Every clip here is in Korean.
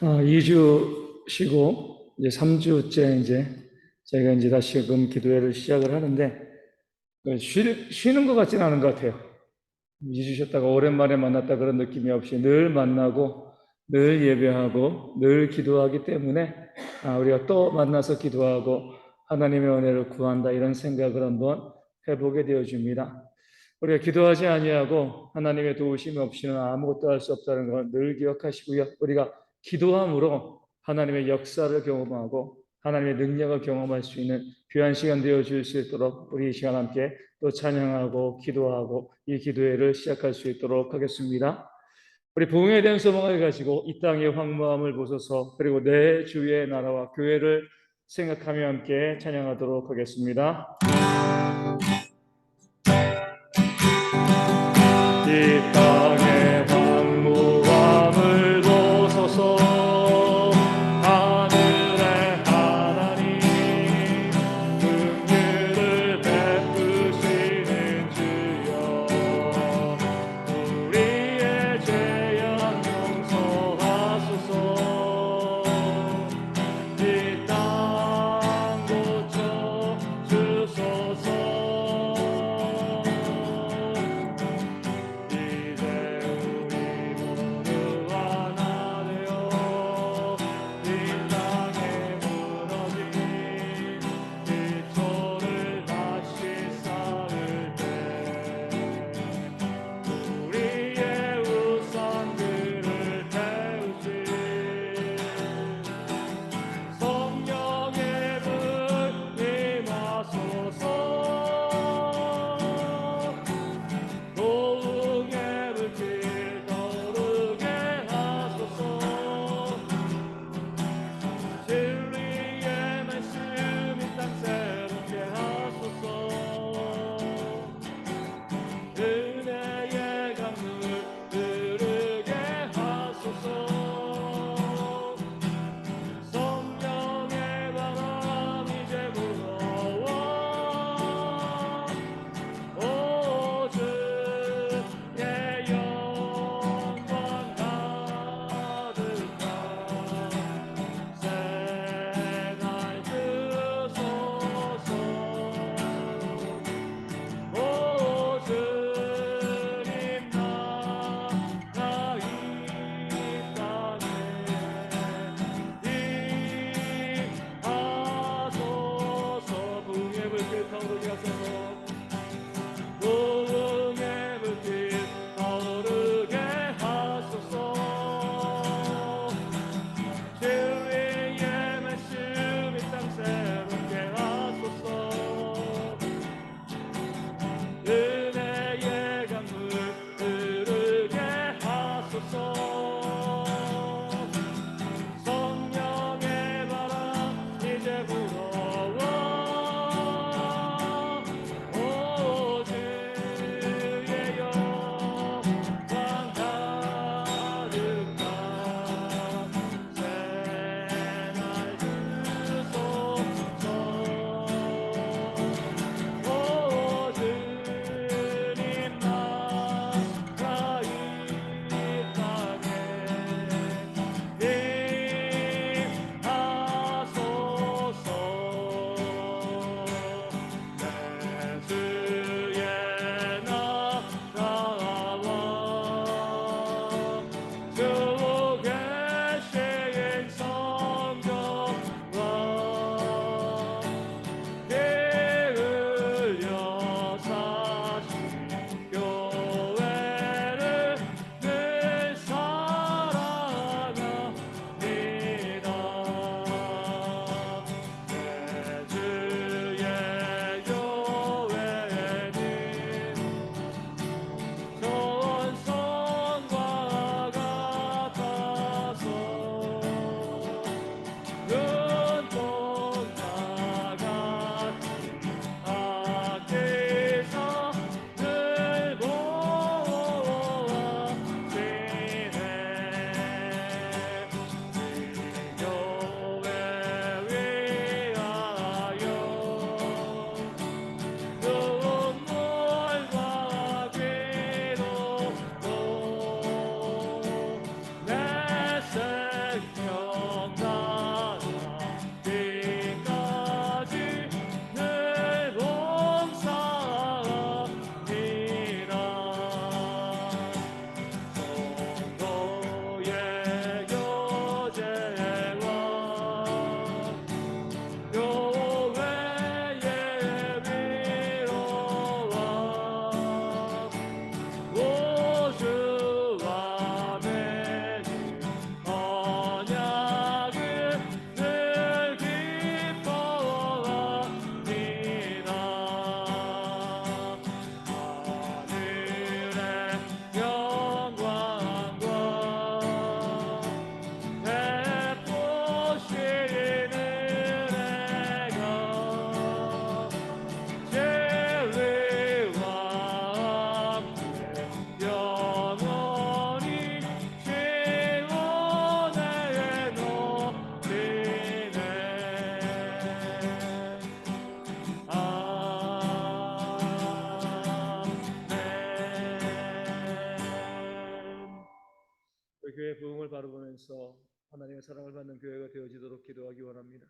2주 쉬고 이제 3주째 이제 저희가 이제 다시금 기도회를 시작을 하는데 쉬는 것 같지는 않은 것 같아요. 2주 쉬었다가 오랜만에 만났다 그런 느낌이 없이 늘 만나고 늘 예배하고 늘 기도하기 때문에 우리가 또 만나서 기도하고 하나님의 은혜를 구한다 이런 생각을 한번 해보게 되어집니다. 우리가 기도하지 아니하고 하나님의 도우심 없이는 아무것도 할 수 없다는 걸 늘 기억하시고요. 우리가 기도함으로 하나님의 역사를 경험하고 하나님의 능력을 경험할 수 있는 귀한 시간 되어 줄 수 있도록 우리 이 시간 함께 또 찬양하고 기도하고 이 기도회를 시작할 수 있도록 하겠습니다. 우리 부흥에 대한 소망을 가지고 이 땅의 황무함을 보소서, 그리고 내 주의 나라와 교회를 생각하며 함께 찬양하도록 하겠습니다. 이 땅의 황무함을 보소서, 하늘의 하나님, 긍휼을 베푸시는 주여, 우리의 죄악 용서하소서. 이 땅 고쳐 주소서. 교회 부흥을 바라보면서 하나님의 사랑을 받는 교회가 되어지도록 기도하기 원합니다.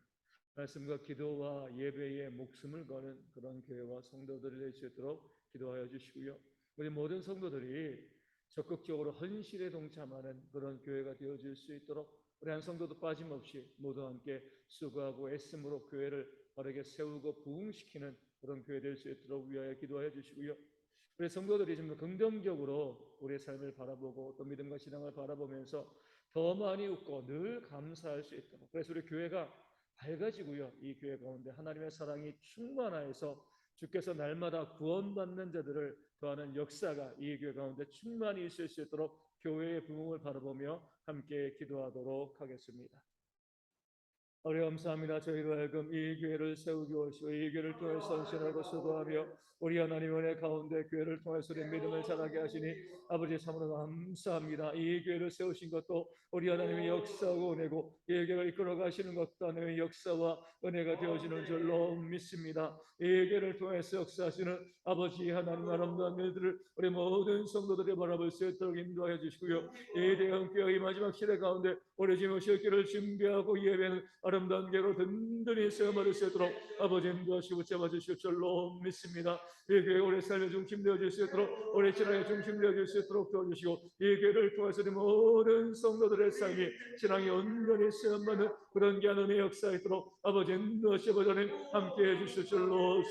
말씀과 기도와 예배에 목숨을 거는 그런 교회와 성도들이 될 수 있도록 기도하여 주시고요. 우리 모든 성도들이 적극적으로 헌신에 동참하는 그런 교회가 되어질 수 있도록 우리 한 성도도 빠짐없이 모두 함께 수고하고 애씀으로 교회를 바르게 세우고 부흥시키는 그런 교회 될 수 있도록 위하여 기도하여 주시고요. 우리 성도들이 좀 긍정적으로 우리의 삶을 바라보고 또 믿음과 신앙을 바라보면서 더 많이 웃고 늘 감사할 수 있도록, 그래서 우리 교회가 밝아지고요. 이 교회 가운데 하나님의 사랑이 충만하여서 주께서 날마다 구원받는 자들을 더하는 역사가 이 교회 가운데 충만히 있을 수 있도록 교회의 부흥을 바라보며 함께 기도하도록 하겠습니다. 우리 감사합니다. 저희로 하여금 이 교회를 세우기 원하시고 이 교회를 통해 선신하고 수고하며 우리 하나님 은혜 가운데 교회를 통해서 우리 믿음을 자라게 하시니 아버지 참으로 감사합니다. 이 교회를 세우신 것도 우리 하나님의 역사하고 은혜고 이 교회를 이끌어 가시는 것도 하나님의 역사와 은혜가 되어지는 줄로 믿습니다. 이 교회를 통해서 역사하시는 아버지 하나님 아름다운 일들을 우리 모든 성도들이 바라볼 수 있도록 인도하여 주시고요. 이 대형교회 이 마지막 시대 가운데 우리 지금 오실기를 준비하고 예배는 아름다운 계로 든든히 세워버릴 수 있도록 아버지 인도하시고 붙잡아 주실 줄로 믿습니다. 이 교회 우리 삶의 중심 되어질 수 있도록 우리 신앙의 중심 되어질 수 있도록 도와주시고 이 교회를 통해서 모든 성도들의 삶이 신앙이 온전히 세워받는 그런 귀한 역사가 있도록 아버지 인도하시고 저는 함께해 주실 줄로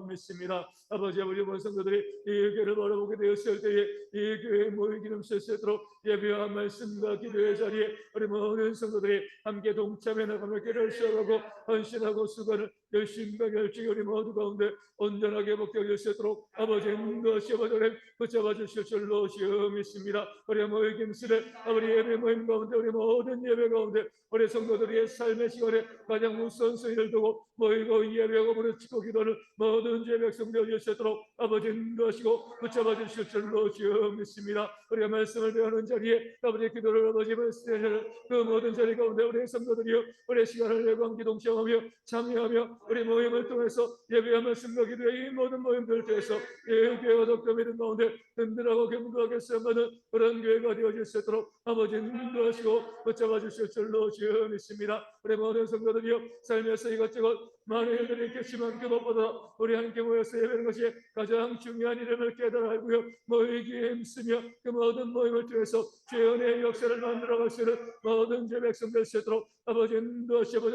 믿습니다. 아버지 우리 성도들이 이 교회를 바라보게 되었을 때에 이 교회에 모이기름 쓸 수 있도록 예배와 말씀과 기도의 자리에 우리 모든 성도들이 함께 동참해 나가며 교회를 세워가고 헌신하고 수고하는 열심과 열정이 우리 모두 가운데 온전하게 복되어질 수 있도록 아버지 인도하시고 저를 붙잡아 주실 줄로 믿습니다. 우리 모임 시대 아버지 예배 모임 가운데 우리 모든 예배 가운데 우리 성도들의 삶의 시간에 가장 무서운 수위를 두고 모이고 예배하고 부르짖고 기도를 모든 죄 백성 되어질 수 있도록 아버지 인도하시고 붙잡아 주실 줄로 믿습니다. 우리가 말씀을 배우는 자리에 아버지 기도를 아버지 말씀을 그 모든 자리 가운데 우리 성도들이여 우리 시간을 내고 함께 동참하며 참여하며 우리 모임을 통해서 예배와 말씀과 기도의 이 모든 모임들을 통해서 교회가 덕도 믿음 가운데 든든하고 견고하게 세워가는 그런 교회가 되어질 수 있도록 아버지 인도하시고 붙잡아 주실 줄로 믿습니다. 우리 모든 성도들이여 삶에서 이것저것 많은 일들이 있겠지만 그것보다 우리 함께 모여서 예배하는 것이 가장 중요한 일임을 깨달아 알고요. 모이기에 힘쓰며 그 모든 모임을 통해서 주의 은혜의 역사를 만들어갈 수 있는 모든 제 백성 될 수 있도록 아버지 인도하시고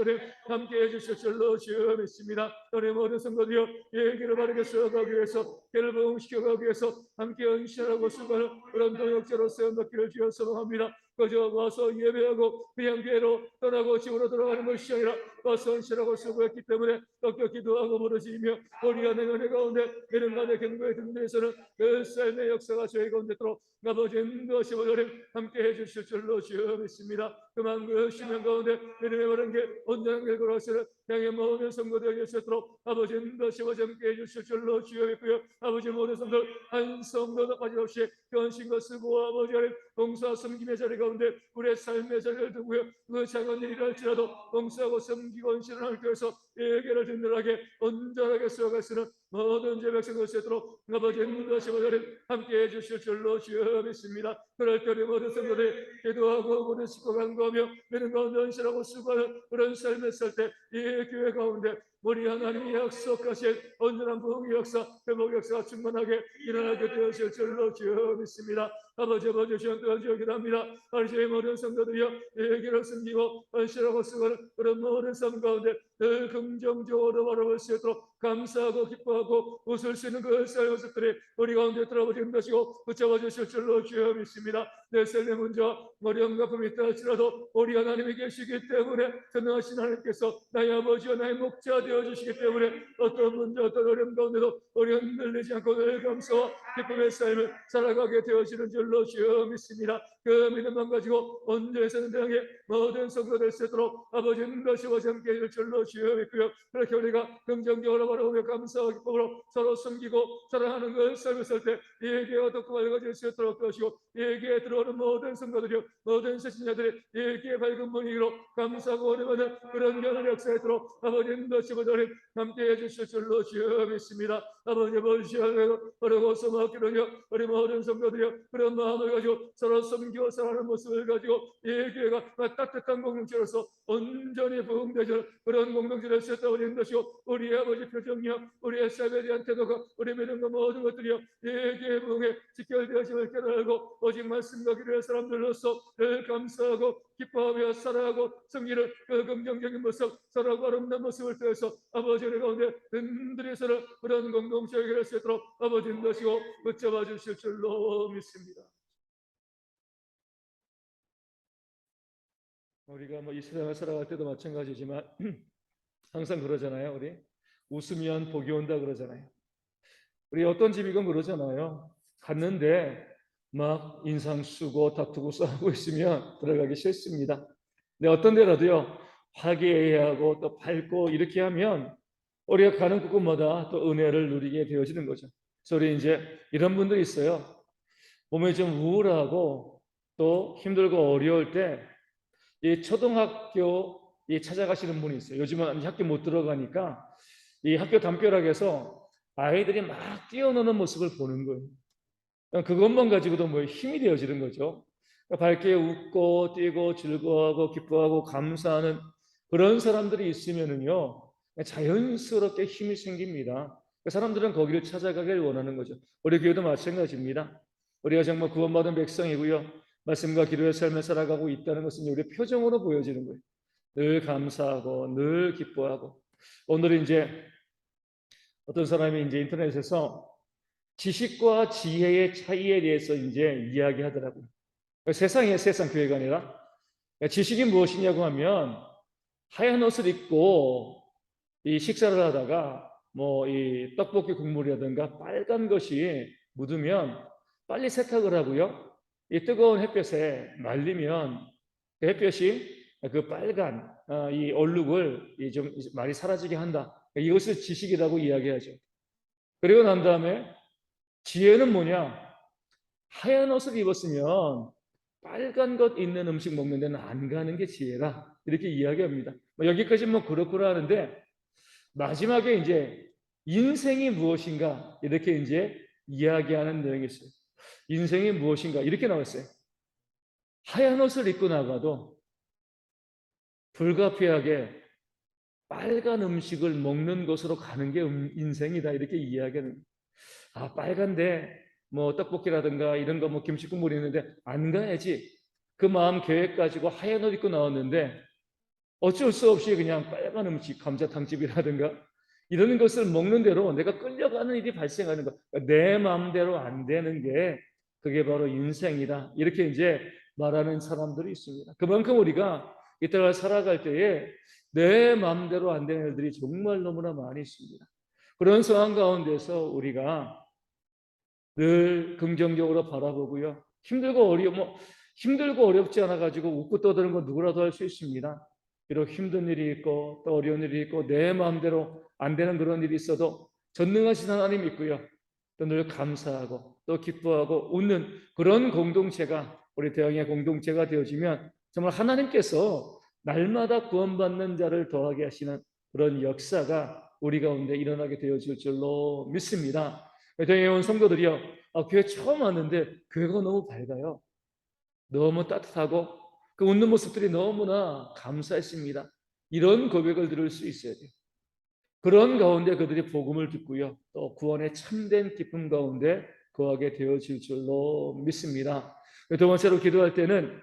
함께 해주실 줄로 믿습니다. 우리 모든 성도들이여 예기를 바르게 세워가기 위해서 교회를 부흥시켜가기 위해서 함께 헌신하고 수고하는 그런 동역자로 세워받기를 주여 소망합니다. 그저 와서 예배하고 그냥 교회로 떠나고 집으로 돌아가는 것이 아니라 와서 헌신하고 수고했기 때문에 떡겨 기도하고 부르짖으며 우리 안에 은혜 가운데 믿음간의 경고에 든 데에서는 그 삶의 역사가 저희 가운데 있도록 아버지 인도하시고 함께 해주실 줄로 믿습니다. 그만 그 심령 가운데 믿음의 바른 길 온전한 길 걸어가시는 향해 모든 성도들 되시도록 아버지 인도하시고 함께 해주실 줄로 믿고요. 아버지 모든 성도들 한 성도도 빠짐없이 헌신과 수고와 아버지 하나님 봉사와 섬김의 자리 가운데 우리의 삶의 자리를 두고요. 그 작은 일이라 할지라도 봉사하고 섬기고 헌신을 하기 위해서 예배를 든든하게 온전하게 세워갈 수 있는 모든 제 백성들 되도록 아버지 인도하시고 함께 해주실 줄로 믿습니다. 그럴 때 우리 모든 성도들이 기도하고 모든 식구 간구하며 믿음 가운데 헌신하고 수고하는 그런 삶을 살 때 이 교회 가운데 우리 하나님이 약속하신 온전한 부흥의 역사, 회복의 역사가 충만하게 일어나게 되어질 줄로 믿습니다. 아버지 주시면 또한 기도합니다. 저희 모든 성도들이여 이 길을 숨기고 헌신하고 수고하는 그런 모든 삶 가운데 늘 긍정적으로 바라볼 수 있도록 감사하고 기뻐하고 웃을 수 있는 그 삶의 모습들이 우리 가운데 들어보시는 것이고 붙잡아 주실 줄로 믿습니다. 내 삶의 문제와 어려움과 아픔이 있다 할지라도 우리 하나님이 계시기 때문에 전능하신 하나님께서 나의 아버지와 나의 목자 되어주시기 때문에 어떤 문제 어떤 어려움 가운데도 우리 흔들리지 않고 늘 감사와 기쁨의 삶을 살아가게 되어지는 줄로 믿습니다. 그 믿음만 가지고 온전해서는 대항해 모든 성도될 수 있도록 아버지 인도하시고 함께 해줄 줄로 믿고요. 그렇게 우리가 긍정적으로 바라보며 감사와 기쁨으로 서로 섬기고 사랑하는 그 삶을 살 때 예기가 더 밝아질 수 있도록 도와주시고 예기에 들어오는 모든 성도들이요 모든 세신자들이 예기의 밝은 문이로 감사하고 은혜받는 그런 연합 역사에 있도록 아버지 인도하시고 함께 해주실 줄로 믿습니다. 아버지 번시하고 어려고서 맡기느냐 우리 모든 성도들이여 그런 마음을 가지고 서로 섬기고 살아가는 모습을 가지고 이 교회가 따뜻한 공동체로서 온전히 부흥되는 그런 공동체를 세워드리는 것이고 우리 아버지 표정이여 우리의 삶에 대한 태도가 우리 믿음과 모든 것들이여 이 교회 부흥에 직결되어짐을 깨달고 오직 말씀과 기도의 사람들로서 늘 감사하고 기뻐하며 살아가고 승리를 그 긍정적인 모습 서로 아름다운 모습을 통해서 아버지 우리 가운데 든든히 서로 그런 공동체를 이룰 수 있도록 아버지 인도하시고 붙잡아 주실 줄로 믿습니다. 우리가 뭐 이 세상을 살아갈 때도 마찬가지지만 항상 그러잖아요. 우리 웃으면 복이 온다 그러잖아요. 우리 어떤 집이건 그러잖아요. 갔는데 막 인상 쓰고 다투고 싸우고 있으면 들어가기 싫습니다. 근데 어떤 데라도요 화기애애하고 또 밝고 이렇게 하면 우리가 가는 곳곳마다 또 은혜를 누리게 되어지는 거죠. 그래서 우리 이제 이런 분들이 있어요. 몸이 좀 우울하고 또 힘들고 어려울 때 이 초등학교 찾아가시는 분이 있어요. 요즘은 학교 못 들어가니까 이 학교 담벼락에서 아이들이 막 뛰어노는 모습을 보는 거예요. 그것만 가지고도 뭐 힘이 되어지는 거죠. 밝게 웃고 뛰고 즐거워하고 기뻐하고 감사하는 그런 사람들이 있으면은요 자연스럽게 힘이 생깁니다. 사람들은 거기를 찾아가길 원하는 거죠. 우리 교회도 마찬가지입니다. 우리가 정말 구원받은 백성이고요. 말씀과 기도의 삶을 살아가고 있다는 것은 우리 표정으로 보여지는 거예요. 늘 감사하고 늘 기뻐하고. 오늘 이제 어떤 사람이 이제 인터넷에서 지식과 지혜의 차이에 대해서 이제 이야기하더라고요. 세상 교회가 아니라 지식이 무엇이냐고 하면 하얀 옷을 입고 이 식사를 하다가 뭐 이 떡볶이 국물이라든가 빨간 것이 묻으면 빨리 세탁을 하고요. 이 뜨거운 햇볕에 말리면 그 햇볕이 그 빨간 이 얼룩을 좀 많이 사라지게 한다. 이것을 지식이라고 이야기하죠. 그리고 난 다음에 지혜는 뭐냐? 하얀 옷을 입었으면 빨간 것 있는 음식 먹는 데는 안 가는 게 지혜라. 이렇게 이야기합니다. 여기까지 뭐 그렇구나 하는데 마지막에 이제 인생이 무엇인가 이렇게 이제 이야기하는 내용이 있어요. 인생이 무엇인가 이렇게 나왔어요. 하얀 옷을 입고 나가도 불가피하게 빨간 음식을 먹는 것으로 가는 게 인생이다 이렇게 이야기하는 거예요. 아 빨간데 뭐 떡볶이라든가 이런 거 뭐 김치 국물이 있는데 안 가야지 그 마음 계획 가지고 하얀 옷 입고 나왔는데 어쩔 수 없이 그냥 빨간 음식 감자탕집이라든가 이런 것을 먹는 대로 내가 끌려가는 일이 발생하는 거. 내 마음대로 안 되는 게 그게 바로 인생이다. 이렇게 이제 말하는 사람들이 있습니다. 그만큼 우리가 이 땅을 살아갈 때에 내 마음대로 안 되는 일들이 정말 너무나 많이 있습니다. 그런 상황 가운데서 우리가 늘 긍정적으로 바라보고요. 힘들고 어렵지 않아 가지고 웃고 떠드는 건 누구라도 할 수 있습니다. 비록 힘든 일이 있고 또 어려운 일이 있고 내 마음대로 안 되는 그런 일이 있어도 전능하신 하나님 있고요. 또 늘 감사하고 또 기뻐하고 웃는 그런 공동체가 우리 대형의 공동체가 되어지면 정말 하나님께서 날마다 구원받는 자를 더하게 하시는 그런 역사가 우리 가운데 일어나게 되어질 줄로 믿습니다. 대형에 온 성도들이요. 교회 처음 왔는데 교회가 너무 밝아요. 너무 따뜻하고 그 웃는 모습들이 너무나 감사했습니다. 이런 고백을 들을 수 있어야 돼요. 그런 가운데 그들이 복음을 듣고요. 또 구원의 참된 기쁨 가운데 거하게 되어질 줄로 믿습니다. 두 번째로 기도할 때는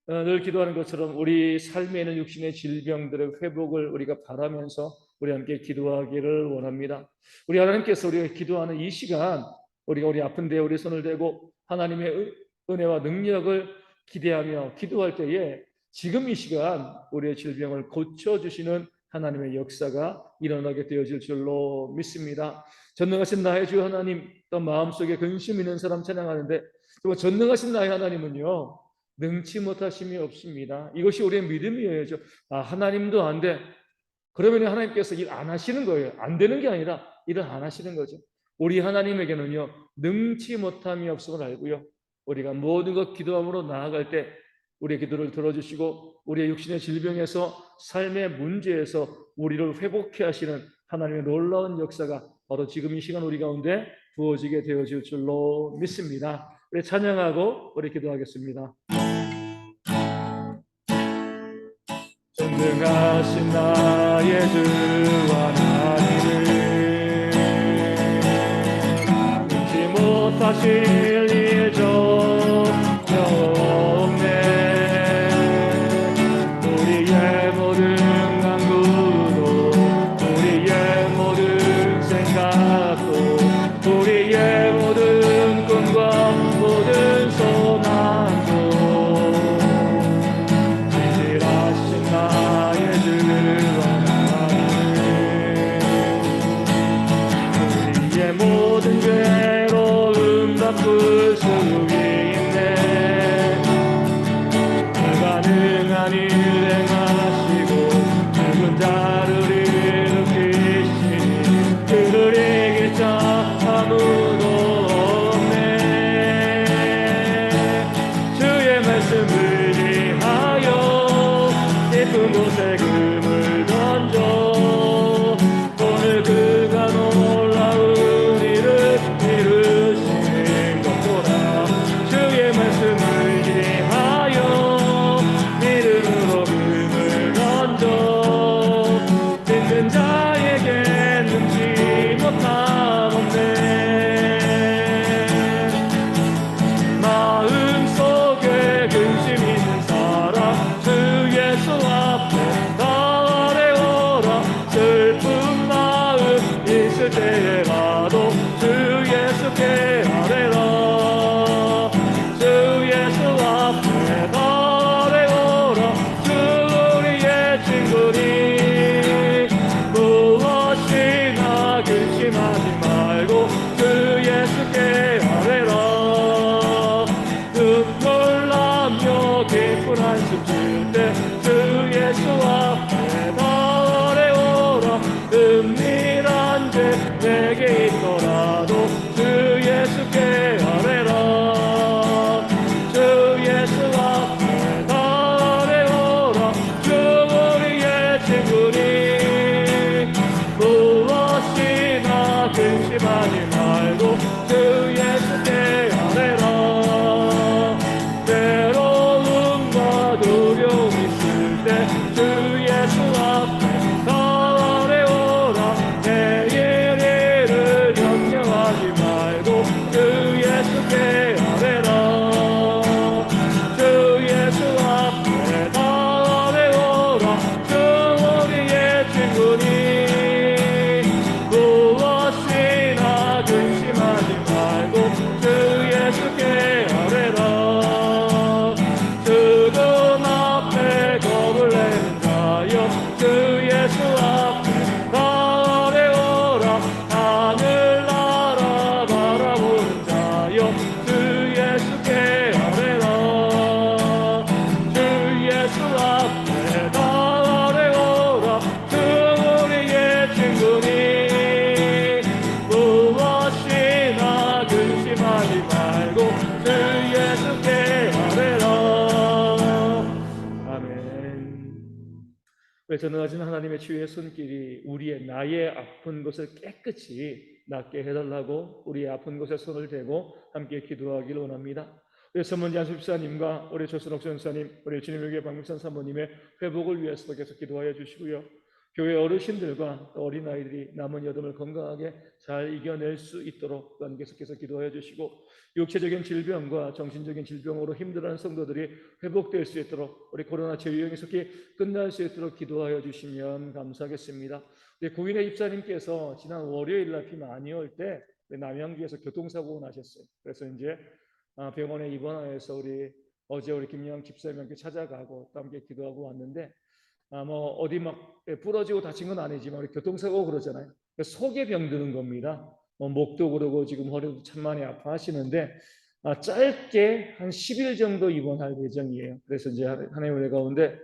늘 기도하는 것처럼 우리 삶에 있는 육신의 질병들의 회복을 우리가 바라면서 우리 함께 기도하기를 원합니다. 우리 하나님께서 우리가 기도하는 이 시간 우리가 우리 아픈 데에 우리 손을 대고 하나님의 은혜와 능력을 기대하며 기도할 때에 지금 이 시간 우리의 질병을 고쳐주시는 하나님의 역사가 일어나게 되어질 줄로 믿습니다. 전능하신 나의 주 하나님, 또 마음속에 근심 있는 사람 찬양하는데 또 전능하신 나의 하나님은요 능치 못하심이 없습니다. 이것이 우리의 믿음이에요. 하나님도 안 돼. 그러면 하나님께서 일 안 하시는 거예요. 안 되는 게 아니라 일을 안 하시는 거죠. 우리 하나님에게는요 능치 못함이 없음을 알고요. 우리가 모든 것 기도함으로 나아갈 때 우리의 기도를 들어주시고 우리의 육신의 질병에서 삶의 문제에서 우리를 회복해 하시는 하나님의 놀라운 역사가 바로 지금 이 시간 우리 가운데 부어지게 되어질 줄로 믿습니다. 우리 찬양하고 우리 기도하겠습니다. 전능하신 나의 주와 나를 능치 못하실 일 전혀 없네. 우리의 모든 간구도 우리의 모든 생각도 우리의 모든 꿈과 모든 소망도 진실하신 나의 주와 나를 우리의 모든 괴로움 다 풀 수 있네. 불가능한 일 행하시고 죽은 자를 일으키시니 그를 이길 자 아무도 없네. 주의 말씀을 위하여 깊은 곳에 금을 던져 오늘 그가 놀라운 일을 이루신 것보다 주의 말씀을 위하여 믿음으로 금을 던져 믿는 자에게 능치 못함 없네. 마음속에 근심 있는 사람 주 예수 앞에 다 아뢰오라. 슬픈 마음 있을 때에라도 주 예수께 아뢰라. 주 예수 앞에 다 아뢰오라. 주 우리의 친구니 무엇이나 근심하지 말고 주 예수께 아뢰라. 눈물나며 깊은 한숨 쉴 때 주 예수 앞에 다 아뢰오라. 은밀한 죄 내게 있더라도 주 예수께 아뢰라. 주 예수 앞에 다 아뢰오라. 주 우리의 친구니 무엇이나 근심하지 말고 주 예수께 아뢰라. 괴로움과 두려움 있을 때 주 예수 앞에 다 아뢰오라. 내일 일을 염려하지 말고 주 예수께 아뢰라. 주 예수 앞에 다 아뢰오라. 주 우리의 친구니 무엇이나 근심하지 말고 주 예수께 아뢰라. 죽음 앞에 겁을 내는 자여 주 예수 앞에 다 아뢰오라. 하늘나라 바라보는 자여 주 예수께 아뢰라. 주 예수 앞에 다 아뢰오라. 주 우리의 친구니 무엇이나 근심하지 말고 주 예수께 아뢰라. 아멘. 왜 전능하신 하나님의 치유의 손길이 우리의 나의 아픈 것을 깨끗이 낫게 해달라고 우리의 아픈 곳에 손을 대고 함께 기도하기를 원합니다. 우리 선문지 안수집사님과 우리 조순옥 전사님, 우리 주님의 교회 박명선 사모님의 회복을 위해서도 계속 기도하여 주시고요. 교회 어르신들과 어린아이들이 남은 여름을 건강하게 잘 이겨낼 수 있도록 또한 계속해서 기도하여 주시고, 육체적인 질병과 정신적인 질병으로 힘들어하는 성도들이 회복될 수 있도록, 우리 코로나 재유행이 속히 끝날 수 있도록 기도하여 주시면 감사하겠습니다. 우리 고인의 입사님께서 지난 월요일 날 비 많이 올 때 남양주에서 교통사고가 나셨어요. 그래서 이제 병원에 입원하여서 어제 우리 김영 집사님 함께 찾아가고 또 함께 기도하고 왔는데, 뭐 어디 막 부러지고 다친 건 아니지만 우리 교통사고 그러잖아요. 속에 병드는 겁니다. 목도 그러고 지금 허리도 참 많이 아파하시는데 짧게 한 10일 정도 입원할 예정이에요. 그래서 이제 하나님의 은혜 가운데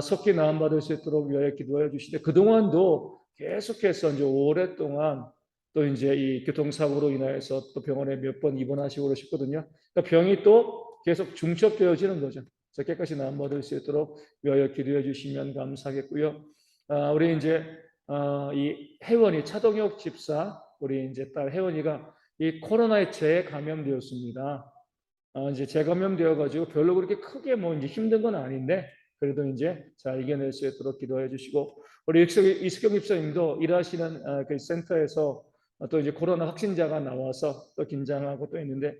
속히 나음 받을 수 있도록 위하여 기도해 주시되, 그동안도 계속해서 이제 오랫동안 또 이제 이 교통사고로 인하여서 또 병원에 몇 번 입원하시고 그러셨거든요. 그러니까 병이 또 계속 중첩되어지는 거죠. 그래서 깨끗이 나음 받을 수 있도록 위하여 기도해 주시면 감사하겠고요. 우리 이제 이 혜원이 차동혁 집사 우리 이제 딸 혜원이가 이 코로나에 재감염되었습니다. 이제 재감염되어 가지고 별로 그렇게 크게 뭐 이제 힘든 건 아닌데 그래도 이제 잘 이겨낼 수 있도록 기도해 주시고, 우리 이수경 집사님도 일하시는 그 센터에서 또 이제 코로나 확진자가 나와서 또 긴장하고 또 있는데,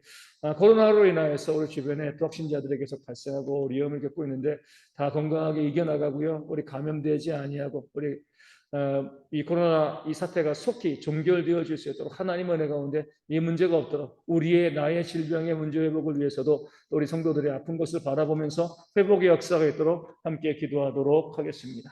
코로나로 인하여서 우리 주변에 또 확진자들이 계속 발생하고 위험을 겪고 있는데 다 건강하게 이겨나가고요. 우리 감염되지 아니하고 우리 이 코로나 이 사태가 속히 종결되어질 수 있도록 하나님의 은혜 가운데 이 문제가 없도록 우리의 나의 질병의 문제 회복을 위해서도 또 우리 성도들의 아픈 것을 바라보면서 회복의 역사가 있도록 함께 기도하도록 하겠습니다.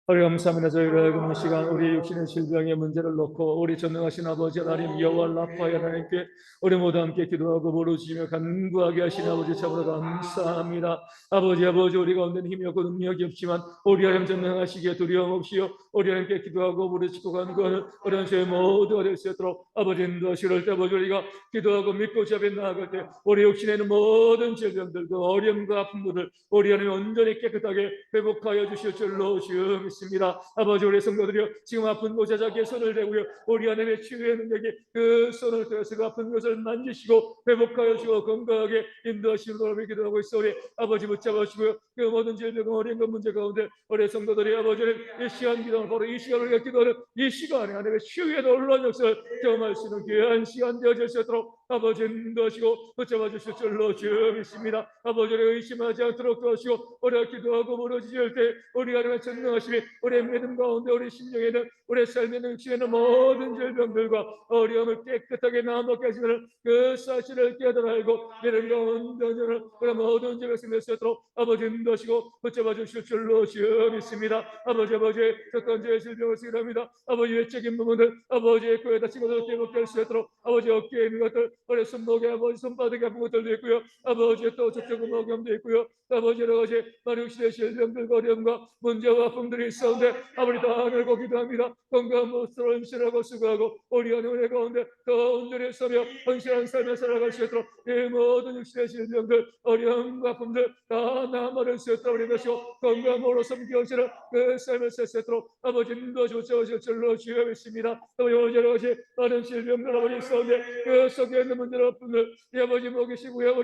우리 감사합니다. 저희가 이 시간 우리 육신의 질병의 문제를 놓고 우리 전능하신 아버지 하나님 여호와 라파의 하나님께 우리 모두 함께 기도하고 부르짖으며 간구하게 하신 아버지 참으로 감사합니다. 아버지 우리 가운데는 힘이 없고 능력이 없지만 우리 하나님 전능하시기에 두려움 없이요 우리 하나님께 기도하고 부르짖고 간구하는 우리 저희 모두가 될 수 있도록 아버지 인도하시를 때 아버지 우리가 기도하고 믿고 잡에 나아갈 때 우리 육신에는 모든 질병들과 어려움과 아픔들을 우리 하나님 온전히 깨끗하게 회복하여 주실 줄로 주옵니다. 아버지 우리 성도들이여 지금 아픈 곳에 자기의 손을 대고요 우리 하나님의 치유의 능력이 그 손을 대어서 그 아픈 곳을 만지시고 회복하여 주어 건강하게 인도하시는 기도하고 있어오니 아버지 붙잡아주시고요 그 모든 질병과 어려운 문제 가운데 우리 성도들이 아버지는 이 시간 기도를 바로 이 시간을 위해 기도하는 이 시간에 하나님의 치유의 놀라운 역사를 경험할 수 있는 귀한 시간 되어질 수 있도록 아버지 인도하시고 붙잡아 주실 줄로 주 믿습니다. 아버지를 의심하지 않도록 도와주시고 우리가 기도하고 부르짖을 때 우리 하나님의 전능하심이 우리의 믿음 가운데 우리 심령에는 우리 삶의 능치에는 모든 질병들과 어려움을 깨끗하게 나눠게 하시는 그 사실을 깨달아 알고 믿음 가운데 우리 모든 죄를 쓸 수 있도록 아버지 인도하시고 붙잡아 주실 줄로 주 믿습니다. 아버지 어떤 죄의 질병을 쓰기합니다. 아버지 외적인 부분들 아버지의 코에 다친 것을 회복될 수 있도록 아버지 어깨에 있는 것들 우리 손목에 아버지 손바닥에 아픈 것들도 있고요 아버지 또 적적한 목염도 있고요 아버지 여러 가지 마력시대 질병들과 어려움과 문제와 아픔들이 있었는데 아버지 다 알고 기도합니다. 건강한 모습으로 헌신하고 수고하고 우리 하나님 은혜 가운데 더 온전히 서며 헌신한 삶을 살아갈 수 있도록 이 모든 육신의 질병들 어려움과 아픔들 다 남아를 수 있도록 우리 것이고 건강한 몸으로 섬기 헌신을 그 삶을 살 수 있도록 아버지 인도하시고 주실 줄로 주여 믿습니다. 아버지 여러 가지 많은 질병들 아버지 있었는데 그 속에 있는 문제를 아픔들 이 아버지 먹이시고요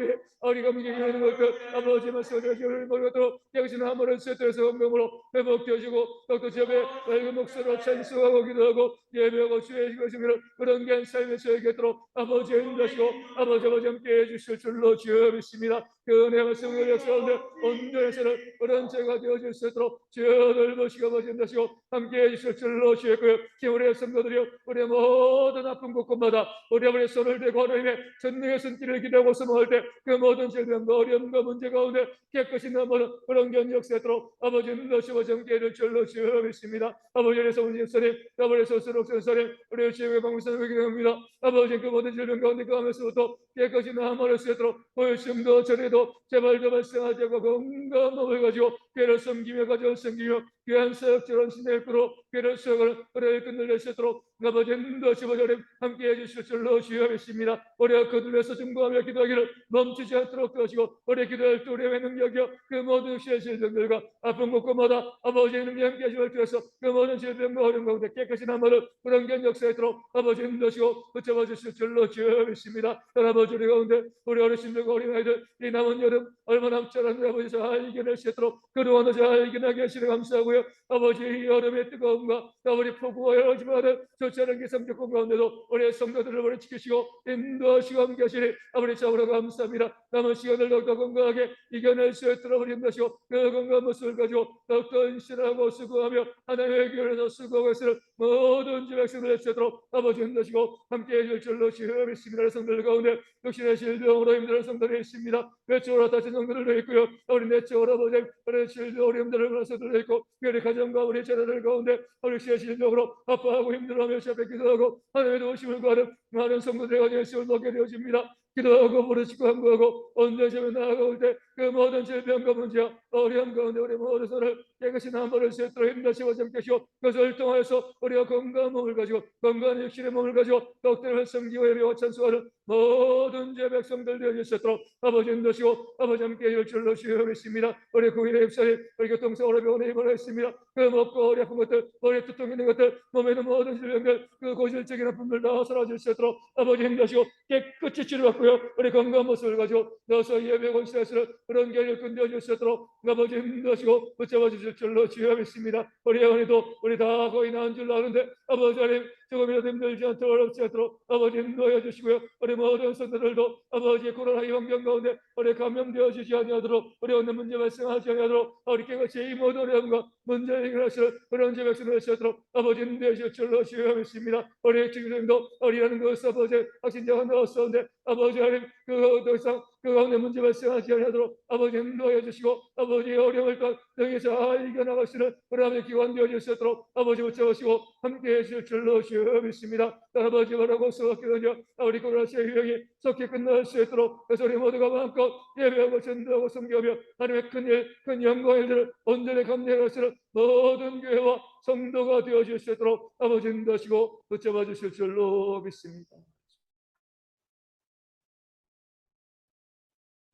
우리가 문제가 있는 것들 아버지 말씀을 먹이도록 깨우치는 한번을 세트에서 건강으로 회복되어지고 또 지역에 밝은 목소리로 찬송하고 기도하고 예배하고 주의 것이기를 그런 게 삶의 저에게 있도록 아버지 인도하시고 아버지 함께 해주실 줄로 주여 믿습니다. 그 은혜 말씀을 역사 가운데 온전해서는 그런 죄가 되어질 수 있도록 주여 넓으시고 아버지 인도하시고 함께 해주실 줄로 주였고요 우리의 성도들이여 우리의 모든 아픈 곳곳마다 우리 아버지의 손을 대고 하나님의 전능의 손길을 기대하고 선호할 때 그 모든 질병과 어려움과 문제 가운데 깨끗이 넘어는 그런 견역세도록 아버지 인도하시고 함께 해줄 줄로 주여 믿습니다. 아버지 안에서 우리 집사님 아버지에서 수록 전사님 우리의 지역의 방문사님을 기도합니다. 아버지 그 모든 질병 가운데 그 하면서부터 깨끗이 나아갈 수 있도록 보여심도 전에도 제발도 발생하지 않고 건강한 몸을 가지고 괴를 섬기며 가져온 섬기며 귀한 사역처럼 신의 꾸로 괴를 수역을 그를 끝낼 수 있도록 아버지 인도하시고 저를 함께 해주실 줄로 주여 믿습니다. 우리가 거듭해서 중보하며 기도하기를 멈추지 않도록 도와주시고 우리 기도할 때 우리의 능력이여 그 모든 육신의 질병들과 아픈 곳곳마다 아버지의 능력 함께 하심을 통해서 그 모든 질병과 어려움 가운데 깨끗이 남아는 그런 견 역사에도록 아버지 인도하시고 붙잡아 주실 줄로 주여 믿습니다. 아버지 우리 가운데 우리 어르신들과 어린아이들 이 남은 여름 얼마나 남지 않았는데 아버지 잘 이겨낼 수 있도록 그동안도 잘 이겨나게 하시는 감사하고요 아버지 이 여름의 뜨거움과 아버지 폭우와 여러 가지 많은 좋지 않은 기상조건 가운데도 우리의 성도들을 우리 지키시고 인도하시고 함께 하시니 아버지 참으로 감사합니다. 남은 시간을 더욱더 건강하게 이겨낼 수 있도록 우리 인도하시고 그 건강한 모습을 가지고 더욱더 헌신하고 수고하며 하나님의 교회에서 수고하고 있을 모든 주 백성들 할 수 있도록 아버지 인도하시고 함께 해줄 줄로 주여 믿습니다. 성들 가운데 역시나 질병으로 힘들어 성들이 있습니다. 외적으로 다친 성들도 있고요 우리 내적으로 아버지 우리 질병 우리 힘들어 그런 성들도 있고 우리 가정과 우리 자녀들 가운데 우리 질병으로 아파하고 힘들어하며 시합에 기도하고 하나님의 도우심을 구하는 많은 성도들의 가정에 힘을 먹게 되어집니다. 기도하고 부르짖고 간구하고 언제쯤에 나아가올 때 그 모든 질병과 문제와 어려움 가운데 우리 모든 손을 깨끗이 남버릴 수 있도록 힘다시고 함께하시고 그것을 통하여서 우리가 건강한 몸을 가지고 건강한 육신의 몸을 가지고 떡들을 섬기고 예배와 찬송하는 모든 제 백성들 되어 주셨도록 아버지 인도시고 아버지 함께 해줄 줄로 주여 믿습니다. 우리 국민의 입사에 우리 교통사고로 병원에 입원했습니다. 그 먹고 어리 아픈 것들, 머리에 두통 있는 것들, 몸에 있는 모든 질병들, 그 고질적인 아픔들 다 사라질 수 있도록 아버지 힘내시고 깨끗이 치료받고요. 우리 건강한 모습을 가지고 너서 예배 권세하시는 그런 결을 끝내줄 수 있도록 아버지 힘내시고 붙잡아 주실 줄로 주여 믿습니다. 우리 영혼이도 우리 다 거의 나은 줄 아는데 아버지 하나님 조금이라도 힘들지 않도록 어렵지 않도록 아버지 인도해 주시고요. 우리 모든 성도들도 아버지 코로나 이 환경 가운데 우리 감염되어지지 아니하도록 우리 얻는 문제 발생하지 아니하도록 우리 깨끗이 이 모든 어려움과 문제 해결하시는 그런 제 백성을 하시도록 아버지 인도해 주실 줄로 주여 믿습니다. 우리 지금도 우리라는 것을 아버지 확신자가 나왔었는데 아버지 하나님 더 이상 그 가운데 문제 발생하지 아니하도록 아버지 인도해 주시고 아버지의 어려움을 능히 잘 이겨나가시는 하나님의 기관 되어 주시도록 아버지 붙잡으시고 함께해 주실 줄로 주여 믿습니다. 아버지 바라고 수고하기는요 우리 코로나시의 유행이 속히 끝날 수 있도록 그래서 우리 모두가 마음껏 예배하고 전도하고 섬기며 하나님의 큰일 큰 영광을 온전히 감내하시는 모든 교회와 성도가 되어 주시도록 아버지 인도하시고 붙잡아 주실 줄로 믿습니다.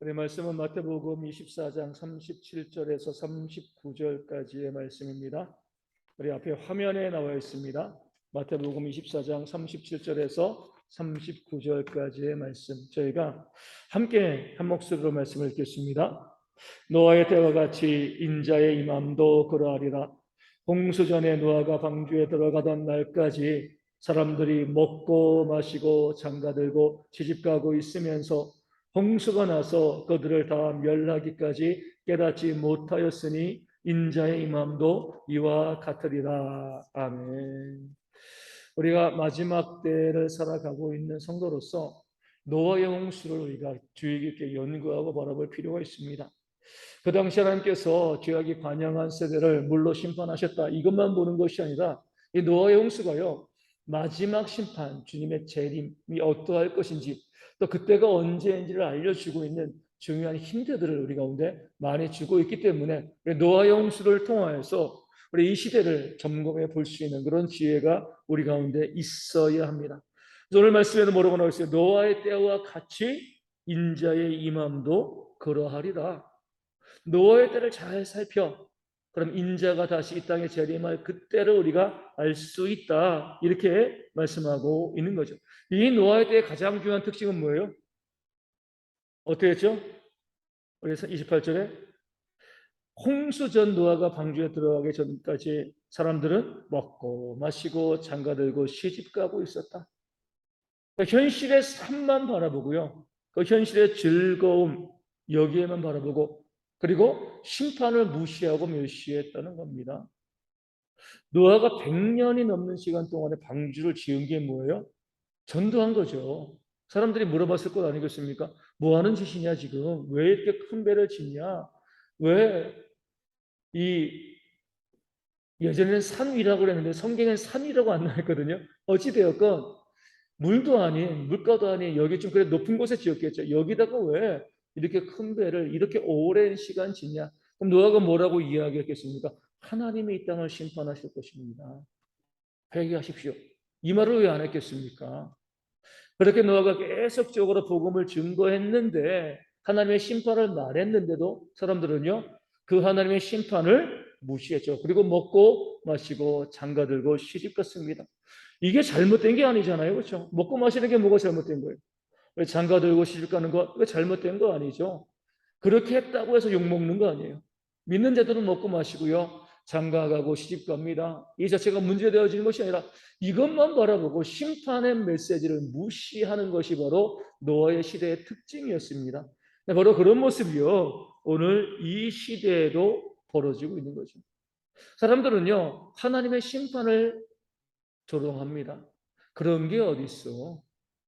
우리 말씀은 마태복음 24장 37절에서 39절까지의 말씀입니다. 우리 앞에 화면에 나와 있습니다. 마태복음 24장 37절에서 39절까지의 말씀, 저희가 함께 한 목소리로 말씀을 읽겠습니다. 노아의 때와 같이 인자의 임함도 그러하리라. 홍수 전에 노아가 방주에 들어가던 날까지 사람들이 먹고 마시고 장가들고 시집가고 있으면서 홍수가 나서 그들을 다 멸하기까지 깨닫지 못하였으니 인자의 임함도 이와 같으리라. 아멘. 우리가 마지막 때를 살아가고 있는 성도로서 노아의 홍수를 우리가 주의 깊게 연구하고 바라볼 필요가 있습니다. 그 당시 하나님께서 죄악이 관영한 세대를 물로 심판하셨다, 이것만 보는 것이 아니라 이 노아의 홍수가요 마지막 심판, 주님의 재림이 어떠할 것인지 또 그때가 언제인지를 알려주고 있는 중요한 힌트들을 우리 가운데 많이 주고 있기 때문에 노아의 홍수를 통하여서 우리 이 시대를 점검해 볼 수 있는 그런 지혜가 우리 가운데 있어야 합니다. 오늘 말씀에도 뭐라고 나와 있어요? 노아의 때와 같이 인자의 임함도 그러하리라. 노아의 때를 잘 살펴 그럼 인자가 다시 이 땅에 재림할 그때를 우리가 알 수 있다, 이렇게 말씀하고 있는 거죠. 이 노아의 때의 가장 중요한 특징은 뭐예요? 어떻게 했죠? 우리 28절에 홍수 전 노아가 방주에 들어가기 전까지 사람들은 먹고 마시고 장가들고 시집가고 있었다. 그러니까 현실의 삶만 바라보고요, 그 현실의 즐거움 여기에만 바라보고 그리고 심판을 무시하고 멸시했다는 겁니다. 노아가 100년이 넘는 시간 동안에 방주를 지은 게 뭐예요? 전도한 거죠. 사람들이 물어봤을 것 아니겠습니까? 뭐 하는 짓이냐 지금? 왜 이렇게 큰 배를 짓냐? 왜 이 예전에는 산 위라고 그랬는데 성경엔 산이라고 안 나왔거든요. 어찌되었건 물도 아닌 물가도 아닌 여기 좀 그래 높은 곳에 지었겠죠. 여기다가 왜 이렇게 큰 배를 이렇게 오랜 시간 짓냐? 그럼 노아가 뭐라고 이야기했겠습니까? 하나님이 이 땅을 심판하실 것입니다. 회개하십시오. 이 말을 왜 안 했겠습니까? 그렇게 노아가 계속적으로 복음을 증거했는데 하나님의 심판을 말했는데도 사람들은요 그 하나님의 심판을 무시했죠. 그리고 먹고 마시고 장가들고 시집갔습니다. 이게 잘못된 게 아니잖아요, 그렇죠? 먹고 마시는 게 뭐가 잘못된 거예요? 왜 장가들고 시집가는 거 이거 잘못된 거 아니죠? 그렇게 했다고 해서 욕먹는 거 아니에요. 믿는 자들은 먹고 마시고요 장가가고 시집갑니다. 이 자체가 문제되어지는 것이 아니라 이것만 바라보고 심판의 메시지를 무시하는 것이 바로 노아의 시대의 특징이었습니다. 바로 그런 모습이요 오늘 이 시대에도 벌어지고 있는 거죠. 사람들은요 하나님의 심판을 조롱합니다. 그런 게 어디 있어?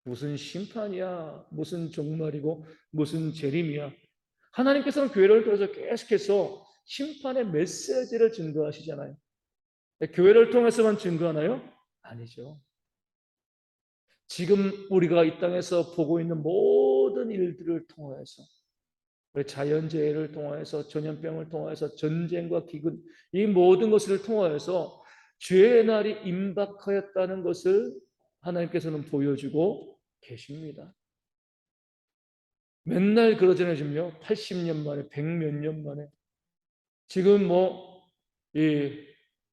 무슨 심판이야? 무슨 종말이고 무슨 재림이야? 하나님께서는 교회를 통해서 계속해서 심판의 메시지를 증거하시잖아요. 교회를 통해서만 증거하나요? 아니죠. 지금 우리가 이 땅에서 보고 있는 모든 일들을 통해서 자연재해를 통해서 전염병을 통해서 전쟁과 기근 이 모든 것을 통하여서 죄의 날이 임박하였다는 것을 하나님께서는 보여주고 계십니다. 맨날 그러잖아요. 80년 만에, 100몇 년 만에. 지금 이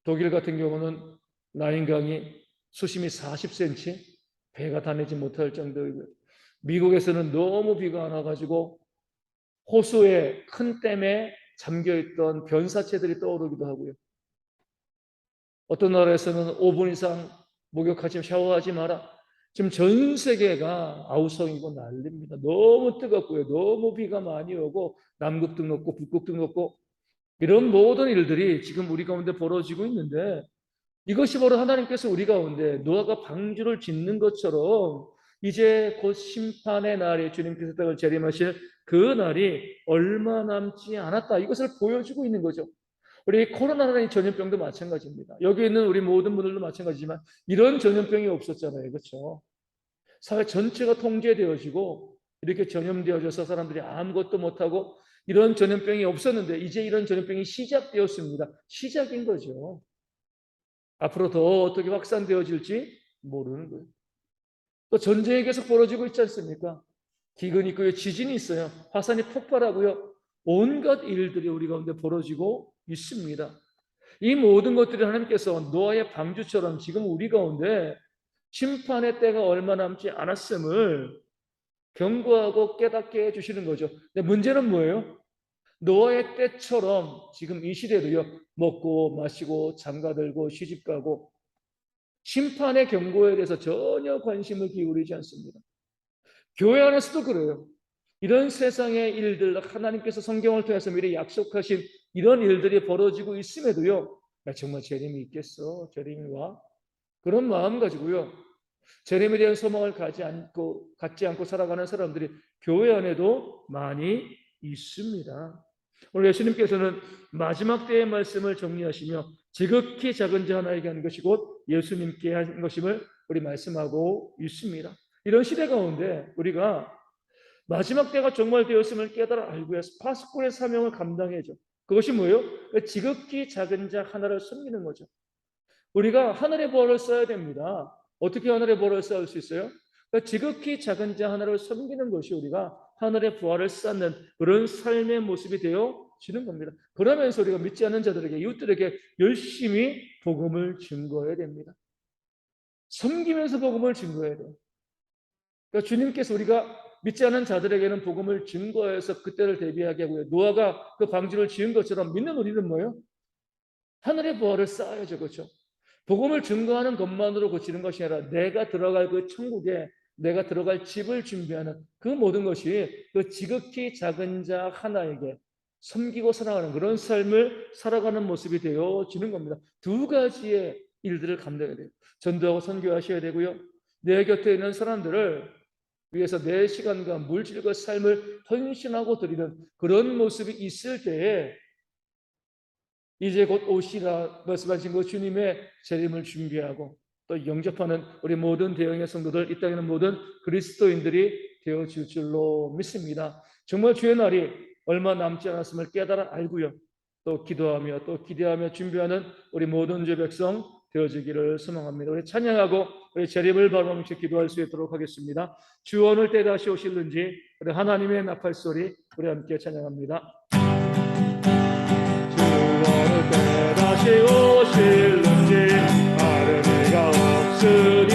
독일 같은 경우는 라인강이 수심이 40cm, 배가 다니지 못할 정도이고요. 미국에서는 너무 비가 안 와가지고 호수에 큰 댐에 잠겨있던 변사체들이 떠오르기도 하고요. 어떤 나라에서는 5분 이상 목욕하지 샤워하지 마라. 지금 전 세계가 아우성이고 난립니다. 너무 뜨겁고요. 너무 비가 많이 오고 남극도 높고 북극도 높고 이런 모든 일들이 지금 우리 가운데 벌어지고 있는데 이것이 바로 하나님께서 우리 가운데 노아가 방주를 짓는 것처럼 이제 곧 심판의 날에 주님께서 떡을 재림하실 그 날이 얼마 남지 않았다. 이것을 보여주고 있는 거죠. 우리 코로나라는 전염병도 마찬가지입니다. 여기 있는 우리 모든 분들도 마찬가지지만 이런 전염병이 없었잖아요. 그렇죠? 사회 전체가 통제되어지고 이렇게 전염되어져서 사람들이 아무것도 못하고 이런 전염병이 없었는데 이제 이런 전염병이 시작되었습니다. 시작인 거죠. 앞으로 더 어떻게 확산되어질지 모르는 거예요. 또 전쟁이 계속 벌어지고 있지 않습니까? 기근이 있고요, 지진이 있어요. 화산이 폭발하고요. 온갖 일들이 우리 가운데 벌어지고 있습니다. 이 모든 것들이 하나님께서 노아의 방주처럼 지금 우리 가운데 심판의 때가 얼마 남지 않았음을 경고하고 깨닫게 해주시는 거죠. 근데 문제는 뭐예요? 노아의 때처럼 지금 이 시대도요, 먹고 마시고 장가들고 시집가고 심판의 경고에 대해서 전혀 관심을 기울이지 않습니다. 교회 안에서도 그래요. 이런 세상의 일들, 하나님께서 성경을 통해서 미리 약속하신 이런 일들이 벌어지고 있음에도요, 야, 정말 재림이 있겠어? 재림이 와? 그런 마음 가지고요, 재림에 대한 소망을 갖지 않고 살아가는 사람들이 교회 안에도 많이 있습니다. 오늘 예수님께서는 마지막 때의 말씀을 정리하시며 지극히 작은 자 하나에게 한 것이 곧 예수님께 한 것임을 우리 말씀하고 있습니다. 이런 시대 가운데 우리가 마지막 때가 정말 되었음을 깨달아 알고야 파수꾼의 사명을 감당해줘. 그것이 뭐예요? 지극히 작은 자 하나를 섬기는 거죠. 우리가 하늘의 벌을 써야 됩니다. 어떻게 하늘의 벌을 쌓을 수 있어요? 그러니까 지극히 작은 자 하나를 섬기는 것이 우리가 하늘의 부활을 쌓는 그런 삶의 모습이 되어지는 겁니다. 그러면서 우리가 믿지 않는 자들에게, 이웃들에게 열심히 복음을 증거해야 됩니다. 섬기면서 복음을 증거해야 돼요. 그러니까 주님께서 우리가 믿지 않는 자들에게는 복음을 증거해서 그때를 대비하게 하고요. 노아가 그 방주를 지은 것처럼 믿는 우리는 뭐예요? 하늘의 부활을 쌓아야죠. 그렇죠? 복음을 증거하는 것만으로 고치는 것이 아니라 내가 들어갈 그 천국에 내가 들어갈 집을 준비하는 그 모든 것이 그 지극히 작은 자 하나에게 섬기고 살아가는 그런 삶을 살아가는 모습이 되어지는 겁니다. 두 가지의 일들을 감당해야 돼요. 전도하고 선교하셔야 되고요. 내 곁에 있는 사람들을 위해서 내 시간과 물질과 삶을 헌신하고 드리는 그런 모습이 있을 때에 이제 곧 오시라 말씀하신 그 주님의 재림을 준비하고 또 영접하는 우리 모든 대형의 성도들, 이 땅에 있는 모든 그리스도인들이 되어질 줄로 믿습니다. 정말 주의 날이 얼마 남지 않았음을 깨달아 알고요. 또 기도하며 또 기대하며 준비하는 우리 모든 주 백성 되어지기를 소망합니다. 우리 찬양하고 우리 재림을 바라보면서 기도할 수 있도록 하겠습니다. 주 오늘 때 다시 오실는지 우리 하나님의 나팔 소리 우리 함께 찬양합니다. 어느 때 다시 오실는지 아르기가 없으니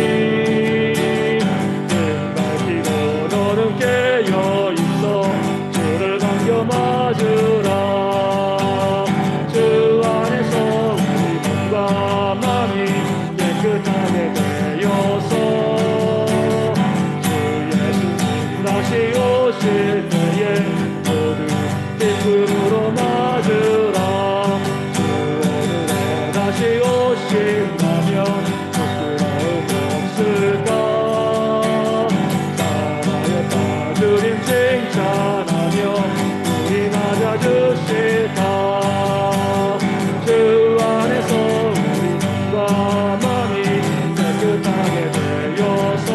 등 밝히고 너는 깨어있어 주를 반겨 맞으라. 주 안에서 우리 몸과 마음이 깨끗하게 되어서 주 예수님 다시 오실 때에 모두 기쁨으로 맞으라. 오신다면 부끄러움 없을까. 살아였다 주님 칭찬하며 우리 맞아주시다. 주 안에서 우리 몸과 마음이 깨끗하게 되어서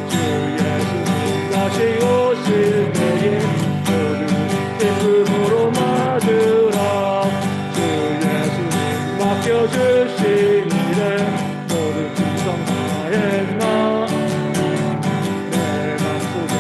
주 예수님 다시 오실 때에 모두 기쁨으로 맞으라. 맡겨주신 일에 모든 충성 다했나. 내 맘속에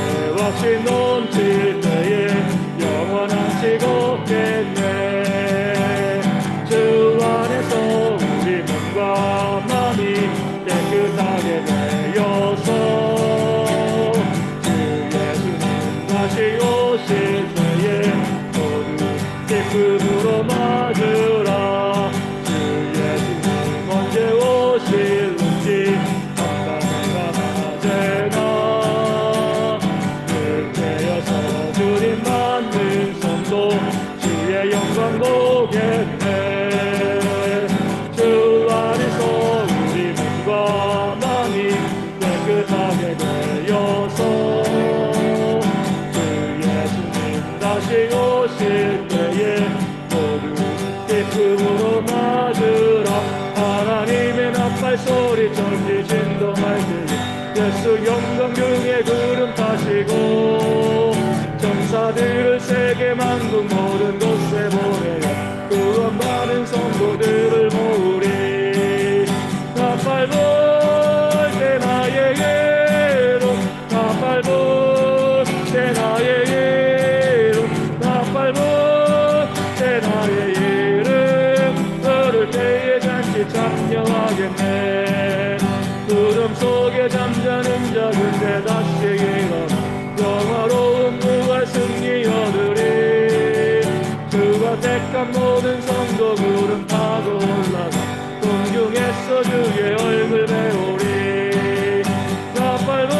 다시 오실 때에 모두 기쁨으로 맞으라. 하나님의 나팔 소리 천지 진동할 때에 예수 영광 중에 구름 타시고 천사들을 세계 만국 모든 곳에 보내어 구원 받은 성도들을 모으리. 나팔 불 때 나의 예로 나팔 불 때 나의 예로 나팔 불 때 나의 예름 그럴 때에 잔치 참여하겠네. 구름 속에 잠자는 자들의 다시 일어나 영화로운 부활 승리 얻으리. 주가 택한 모든 성도 구름 타고 올라가 공중에서 주의 얼굴 배우리. 나팔 불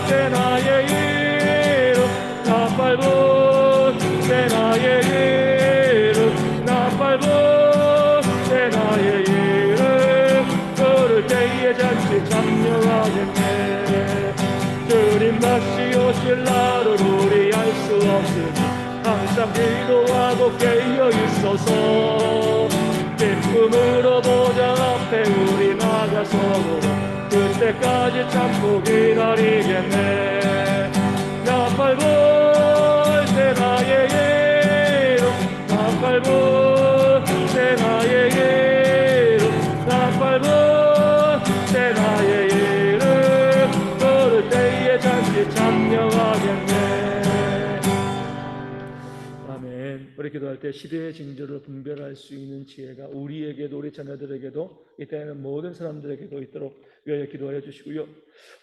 때 나의 이름 나팔 불 때 나의 이름 나팔 불 때 나의 이름 그럴 때에 잔치 참여하겠네. 주님 다시 오실 날을 우리 알 수 없으니 항상 기도하고 깨어 있어서 기쁨으로 보좌 앞에 우리 나가서 그때까지 참고 기다리겠네. 나팔 불 때 나의 예로 나팔 불 때 나의 예로 나팔 불 때 나의 예로 그럴 때에 잔치 참여하겠네. 아멘. 우리 기도할 때 시대의 징조를 분별할 수 있는 지혜가 우리에게도 우리 자녀들에게도 이 땅에는 모든 사람들에게도 있도록 위하여 기도하여 주시고요.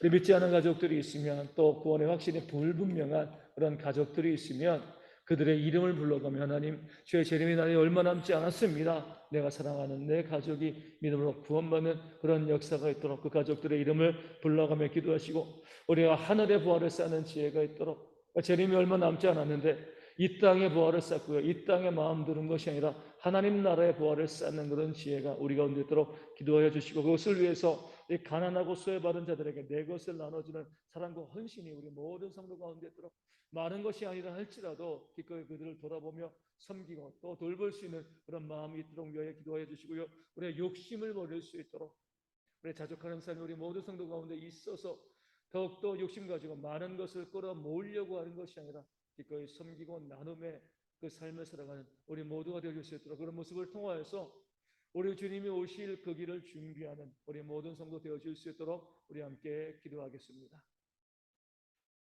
우리 믿지 않은 가족들이 있으면 또 구원의 확신이 불분명한 그런 가족들이 있으면 그들의 이름을 불러가며 하나님 주의 재림이 날이 얼마 남지 않았습니다. 내가 사랑하는 내 가족이 믿음으로 구원받는 그런 역사가 있도록 그 가족들의 이름을 불러가며 기도하시고 우리가 하늘의 부활을 쌓는 지혜가 있도록 재림이 얼마 남지 않았는데 이 땅의 부활을 쌓고요. 이 땅에 마음 두는 것이 아니라 하나님 나라의 부활을 쌓는 그런 지혜가 우리 가운데 있도록 기도하여 주시고 그것을 위해서 이 가난하고 소외받은 자들에게 내 것을 나눠주는 사랑과 헌신이 우리 모든 성도 가운데 있도록 많은 것이 아니라 할지라도 기꺼이 그들을 돌아보며 섬기고 또 돌볼 수 있는 그런 마음이 있도록 위하여 기도하여 주시고요. 우리의 욕심을 버릴 수 있도록 우리 자족하는 삶이 우리 모든 성도 가운데 있어서 더욱더 욕심 가지고 많은 것을 끌어모으려고 하는 것이 아니라 기꺼이 섬기고 나눔의 그 삶을 살아가는 우리 모두가 되어줄 수 있도록 그런 모습을 통하여서 우리 주님이 오실 그 길을 준비하는 우리 모든 성도 되어줄 수 있도록 우리 함께 기도하겠습니다.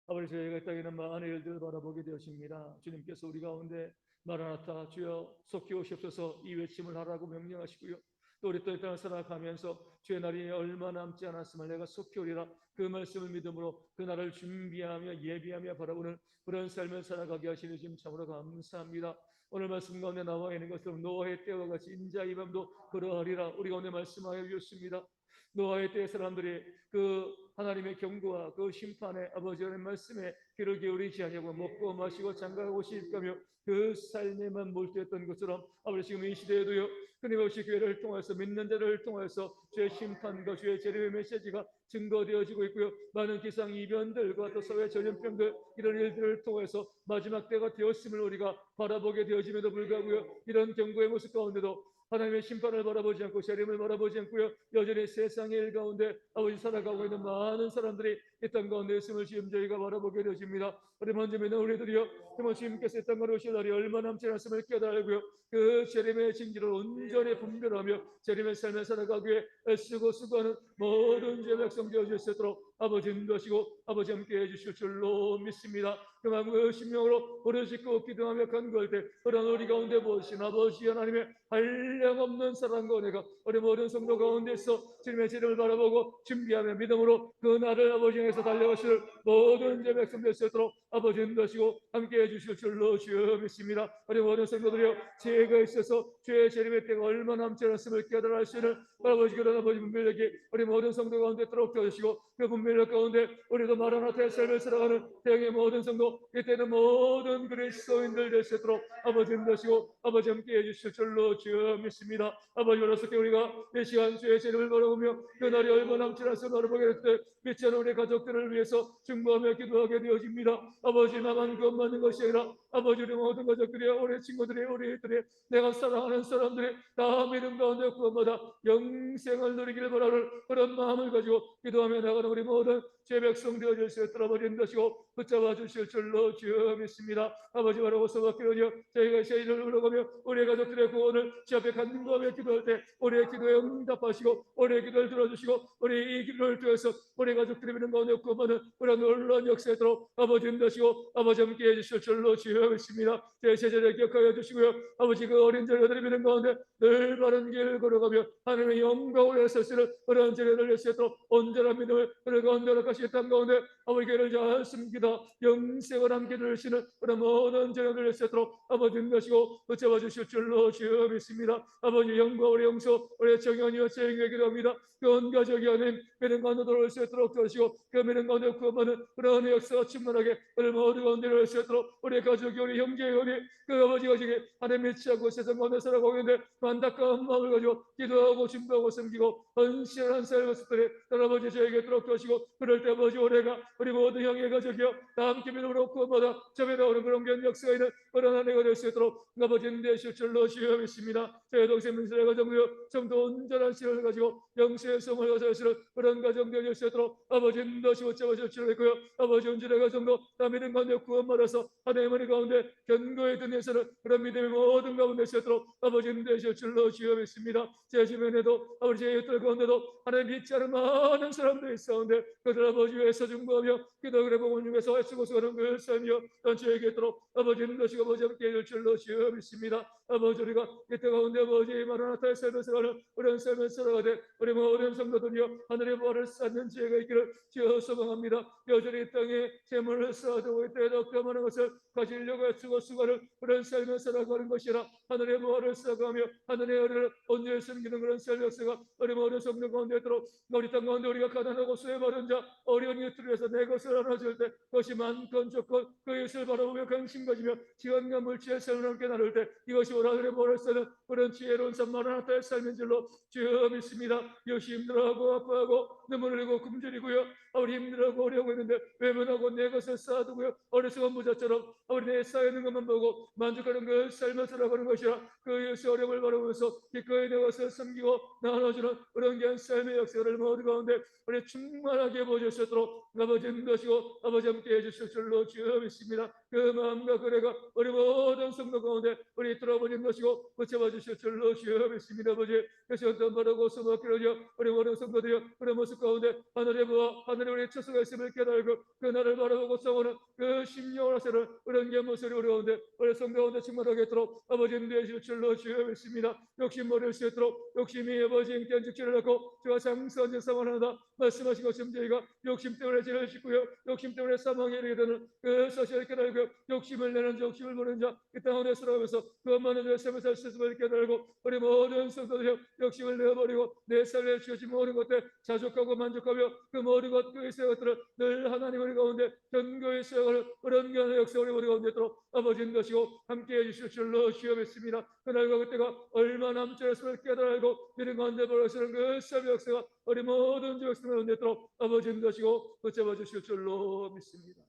아버지, 저희가 이 땅에 있는 많은 일들을 바라보게 되었습니다. 주님께서 우리 가운데 마라나타 주여 속히 오시옵소서 이 외침을 하라고 명령하시고요. 또 우리 또 이 땅을 살아가면서 주의 날이 얼마 남지 않았음을 내가 속히 오리라 그 말씀을 믿음으로 그 날을 준비하며 예비하며 바라보는 그런 삶을 살아가게 하시는 주님 참으로 감사합니다. 오늘 말씀 가운데 나와 있는 것처럼 노아의 때와 같이 인자 이 밤도 그러하리라 우리 가운데 말씀하여 주셨습니다. 노아의 때의 사람들이 그 하나님의 경고와 그 심판의 아버지 하나님의 말씀에 귀를 기울이지 아니하고 먹고 마시고 장가가고 싶다며 그 삶에만 몰두했던 것처럼 아버지 지금 이 시대에도요 끊임없이 교회를 통해서 믿는 자를 통해서 주의 심판과 주의 재림의 메시지가 증거되어지고 있고요. 많은 기상이변들과 또 사회 전염병들 이런 일들을 통해서 마지막 때가 되었음을 우리가 바라보게 되어짐에도 불구하고요. 이런 경고의 모습 가운데도 하나님의 심판을 바라보지 않고 재림을 바라보지 않고요. 여전히 세상의 일 가운데 아버지 살아가고 있는 많은 사람들이 이 땅 가운데 있음을 지금 저희가 바라보게 되어집니다. 우리 먼저 믿는 우리들이요. 정말 주님께서 이 땅 가운데 오실 날이 얼마 남지 않았음을 깨달고요. 그 재림의 징조를 온전히 분별하며 재림의 삶을 살아가기에 애쓰고 수고하는 모든 제 백성 되어질 수 있도록 아버지 인도하시고 아버지 함께 해주실 줄로 믿습니다. 그 마음과 심령으로 부르짖고 기도하며 간구할 때 그런 우리 가운데 보신 아버지 하나님의 한량없는 사랑과 은혜가 우리 모든 성도 가운데서 주님의 재림을 바라보고 준비하며 믿음으로 그 날을 아버지 향해서 달려가실 모든 제 백성 될 수 있도록 아버지 인도하시고 함께 해주실 줄로 주여 믿습니다. 우리 모든 성도들이여 지혜가 있어서 주의 재림의 때가 얼마 남지 않았음을 깨달아 할 수 있는 아버지 그런 아버지 분별력이 우리 모든 성도 가운데 들어오게 하시고 그 분별력 가운데 우리도 마라나타의 삶을 살아가는 대형의 모든 성도 이때는 모든 그리스도인들 될 수 있도록 아버지 인도하시고 아버지 함께 해주실 줄로 주여 믿습니다. 아버지 어렸을 우리가 이 시간 주의 재림을 바라보며 그 날이 얼마 남지 않았음을 바라보게 될 때 믿지 않은 우리 가족들을 위해서 중보하며 기도하게 되어집니다. 아버지 나만 구원받는 것이 아니라 아버지 우리 모든 가족들이 우리 친구들이 우리들이 내가 사랑하는 사람들이 다 믿음 가운데 구원받아 영생을 누리길 바라는 그런 마음을 가지고 기도하며 나가는 우리 모든 제 백성 되어질 수 있도록 아버지 인도하시고 붙잡아 주실 줄로 주여 믿습니다. 아버지 바라고 서박히오니 저희가 세일을 흘러가며 우리 가족들의 구원을 주 앞에 간구하며 기도할 때 우리의 기도에 응답하시고 우리의 기도를 들어주시고 우리 이 기도를 통해서 우리 가족들이 믿는 가운데 구원받는 그런 놀라운 역사도록 아버지 인도하시고 아버지 함께 해주실 줄로 주여 믿습니다. 제 제자를 기억하여 주시고요. 아버지 그 어린 자녀들이 믿는 가운데 늘 바른 길 걸어가며 하나님의 영광을 위해서 쓰는 그런 자녀들 위해서 있도록 온전한 믿음을 그리고 온전한 것이 땅 가운데 아버지 길을 잘 숨기다 영생을 함께 누리시는 그런 모든 자녀들 위해서 있도록 아버지 인도하시고 붙잡아 주실 줄로 주여 믿습니다. 아버지 영광 우리 영소 우리 정연이와 제행에 기도합니다. 그 온 가족이 하나님 믿음 가운데 돌아올 수 있도록 도와주시고 그 믿음 가운데 구원받는 그런 역사가 충만하게 우리 모두 가운데 올수 있도록 우리 가족이 우리 형제 우리 그 아버지 가족이 하나님 믿지 않고 세상 가운데 살아가고 있는데 안타까운 마음을 가지고 기도하고 준비하고 섬기고 헌신한 삶을 스들이 아버지 저에게 있도록 도와주시고 그럴 때 아버지 올해가 우리 모든 형제 가족이여 다 함께 믿음으로 구원받아 저에 나오는 그런 견 역사가 있는 그런 한 해가 될 수 있도록 아버지 인도하실 줄로 주여 믿습니다. 저희 동생 민수의 가정도요 좀더 온전한 신을 가지고 영수의 성을 가져시는 그런 가정 되실 수 있도록 아버지 인도하시고 잡아주실 줄로 있고요. 아버지 온전의 가정도 다 믿음 가운데 구원받아서 하나님의 가운데 견고히 드내서는 그런 믿음의 모든 가운데 있도록 아버지 인도하실 줄로 주여 믿습니다. 제 주변에도 아버지 제 이웃들 가운데도 하나님 믿지 않은 많은 사람들이 있었는데 그들 아버지 위해서 중보하며 기도를 부모님 중에서 애쓰고 서는 그 삶이여 저에게 있도록 아버지 인도하시고 아버지 함께 해줄 줄로 주여 믿습니다. 아버지 우리가 이때 가운데 아버지 마라나타의 삶을 살아가는 그런 삶을 살아가되 우리 모든 성도들이여 하늘의 보화를 쌓는 지혜가 있기를 주여 소망합니다. 여전히 이 땅에 재물을 쌓아두고 이때에도 그 많은 것을 가지려고 애쓰고 수고하는 그런 삶을 살아가는 것이라 하늘의 보화를 쌓아가며 하늘의 은혜를 온전히 숨기는 그런 삶 역사가 우리 모든 성도 가운데 있도록 우리 땅 가운데 우리가 가난하고 수혜받은 자 어려운 이웃들을 위해서 내 것을 나눠줄 때 그것이 많건 적건 그 이웃을 바라보며 관심 가지며 시간과 물질의 삶을 함께 나눌 때 이것이 오라늘의 보화를 쌓는 그런 지혜로운 삶 마라나타의 삶인 줄로 주여 믿습니다. 이것이 힘들어하고 아파하고 눈물 흘리고 굶주리고요 우리 힘들어하고 어려워 있는데 외면하고 내 것을 쌓아두고요 어리석은 부자처럼 우리 내 쌓여있는 것만 보고 만족하는 그 삶을 살아가는 것이라 그 이웃의 어려움을 바라보면서 기꺼이 내 것을 섬기고 나눠주는 그런 귀한 삶의 역사를 모두 가운데 우리 충만하게 보여주셨도록 아버지 인도하시고 아버지 함께 해주실 줄로 주여 믿습니다. 그 마음과 그래가 우리 모든 성도 가운데 우리 있도록 아버지 인도하시고 붙잡아 주실 줄로 주여 믿습니다. 아버지 다시 한번 바라고 소박히려 우리 모든 성도들이여 그런 모습 가운데 하늘의 부와 하늘의 우리 처소가 있음을 깨달고 그 나를 바라보고 싸우는 그 심령을 하시는 그런 게 모습이 우리 가운데 우리 성도 가운데 충만하게 있도록 아버지 인도해 주실 줄로 주여 믿습니다. 욕심 버릴 수 있도록 욕심이 아버지 인기한 직지를 낳고 제가 장수한 제사만 하다 말씀하신 것처럼 저희가 욕심 때문에 죄를 짓고요 욕심 때문에 사망에 이르게 되는 그 사실을 깨달고 욕심을 내는 자 욕심을 부는 자이 땅 안에 살아가면서 그 많은 죄의 삶을 살 수 있음을 깨달고 우리 모든 성도들 욕심을 내어버리고 내 삶에 주어진 모든 것들 자족하고 만족하며 그 모든 것그 있어야 것들을 늘 하나님 우리 가운데 견고히 수행하는 그런 견의 역사 우리 가운데 있도록 아버지 인도하시고 함께해 주실 줄로 주여 믿습니다. 그날과 그때가 얼마나 남지 않았음을 깨달고 믿음 가운데 벌어지는 그 삶의 역사가 우리 모든 주 역사 가운데 있도록 아버지 인도하시고 붙잡아 주실 줄로 믿습니다.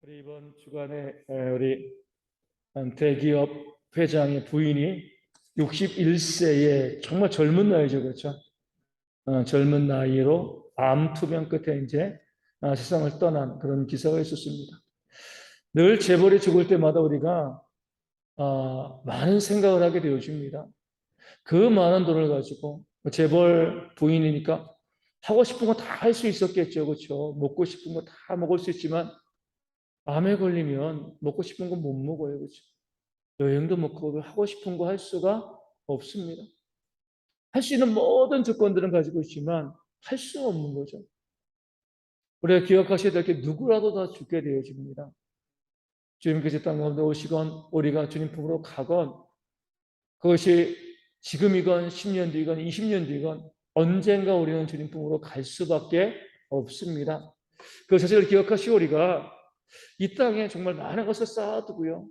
우리 이번 주간에 우리 대기업 회장의 부인이 61세의 정말 젊은 나이죠, 그렇죠? 젊은 나이로 암 투병 끝에 이제 세상을 떠난 그런 기사가 있었습니다. 늘 재벌이 죽을 때마다 우리가 많은 생각을 하게 되어집니다. 그 많은 돈을 가지고 재벌 부인이니까 하고 싶은 거 다 할 수 있었겠죠, 그렇죠? 먹고 싶은 거 다 먹을 수 있지만 암에 걸리면 먹고 싶은 거 못 먹어요, 그렇죠? 여행도 못 가고 하고 싶은 거 할 수가 없습니다. 할 수 있는 모든 조건들은 가지고 있지만 할 수 없는 거죠. 우리가 기억하셔야 될 게 누구라도 다 죽게 되어집니다. 주님께서 땅 가운데 오시건 우리가 주님 품으로 가건 그것이 지금이건 10년 뒤건 20년 뒤건 언젠가 우리는 주님 품으로 갈 수밖에 없습니다. 그 사실을 기억하시고 우리가 이 땅에 정말 많은 것을 쌓아두고요.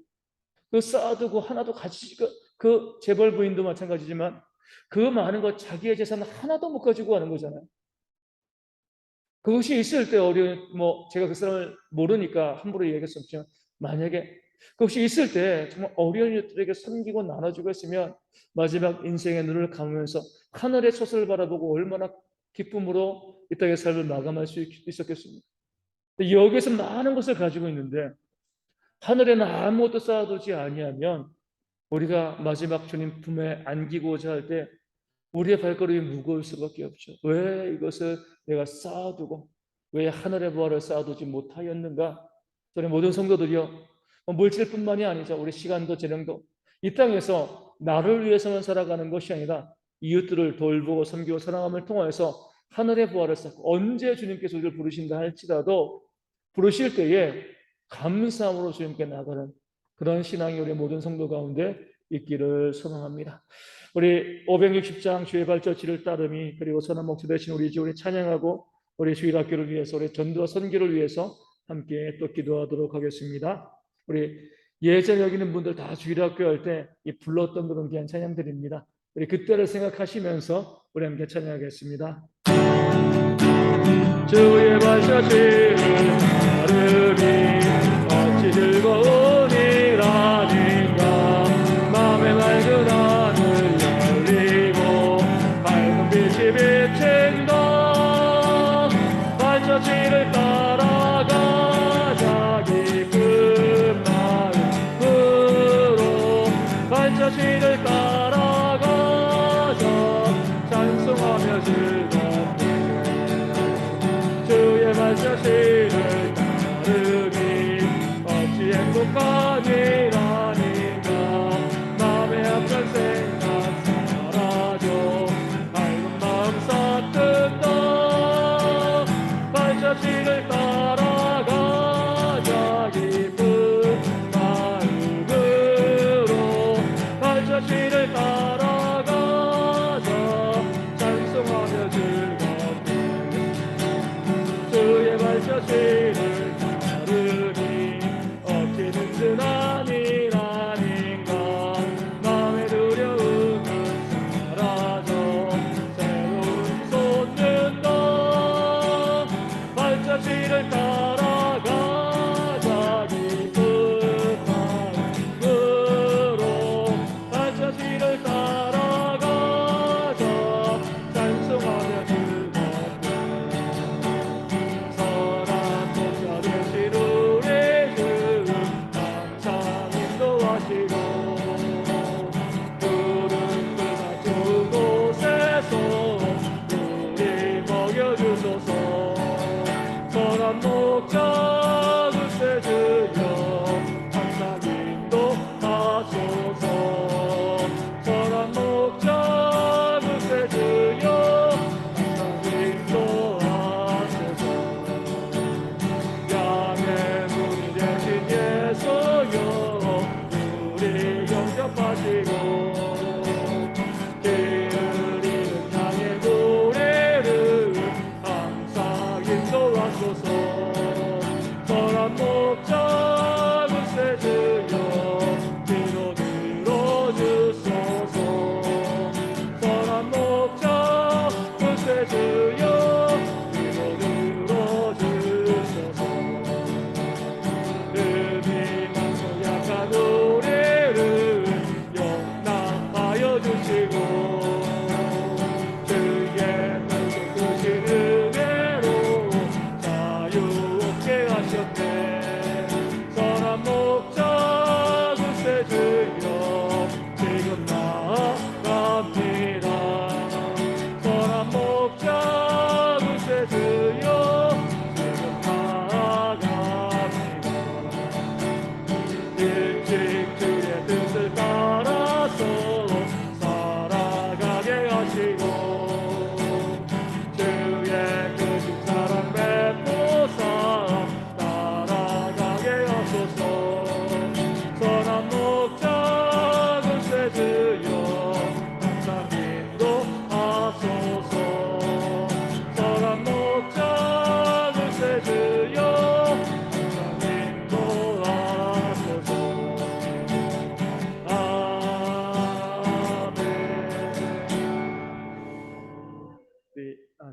그 쌓아두고 하나도 가지고 그 재벌 부인도 마찬가지지만 그 많은 것 자기의 재산 하나도 못 가지고 가는 거잖아요. 그것이 있을 때 어려운, 제가 그 사람을 모르니까 함부로 얘기할 수 없지만, 만약에 그것이 있을 때 정말 어려운 이들에게 섬기고 나눠주고 했으면 마지막 인생의 눈을 감으면서 하늘의 솟을 바라보고 얼마나 기쁨으로 이 땅의 삶을 마감할 수 있었겠습니까? 여기에서 많은 것을 가지고 있는데 하늘에는 아무것도 쌓아두지 아니하면 우리가 마지막 주님 품에 안기고자 할 때 우리의 발걸음이 무거울 수밖에 없죠. 왜 이것을 내가 쌓아두고 왜 하늘의 부활을 쌓아두지 못하였는가? 저는 모든 성도들이요, 물질뿐만이 아니죠. 우리 시간도 재능도 이 땅에서 나를 위해서만 살아가는 것이 아니라 이웃들을 돌보고 섬기고 사랑함을 통하여서 하늘의 부활을 쌓고, 언제 주님께서 우리를 부르신다 할지라도 부르실 때에 감사함으로 주님께 나가는 그런 신앙이 우리 모든 성도 가운데 있기를 소망합니다. 우리 560장 주의 발자취를 따름이, 그리고 선한 목자 되신 우리 주 우리 찬양하고 우리 주일학교를 위해서, 우리 전도와 선교를 위해서 함께 또 기도하도록 하겠습니다. 우리 예전 여기 있는 분들 다 주일학교 할 때 이 불렀던 그런 귀한 찬양들입니다. 우리 그때를 생각하시면서 우리 함께 찬양하겠습니다. 주의 발자취를 따르니 어찌 즐거운 일 아닌가. 마음의 맑은 하늘 열리고 밝은 빛이 비친다. 발자취를 따라가자 기쁜 마음으로. 발자취를 따라가자 찬송하며 즐겁게 주의 발자취를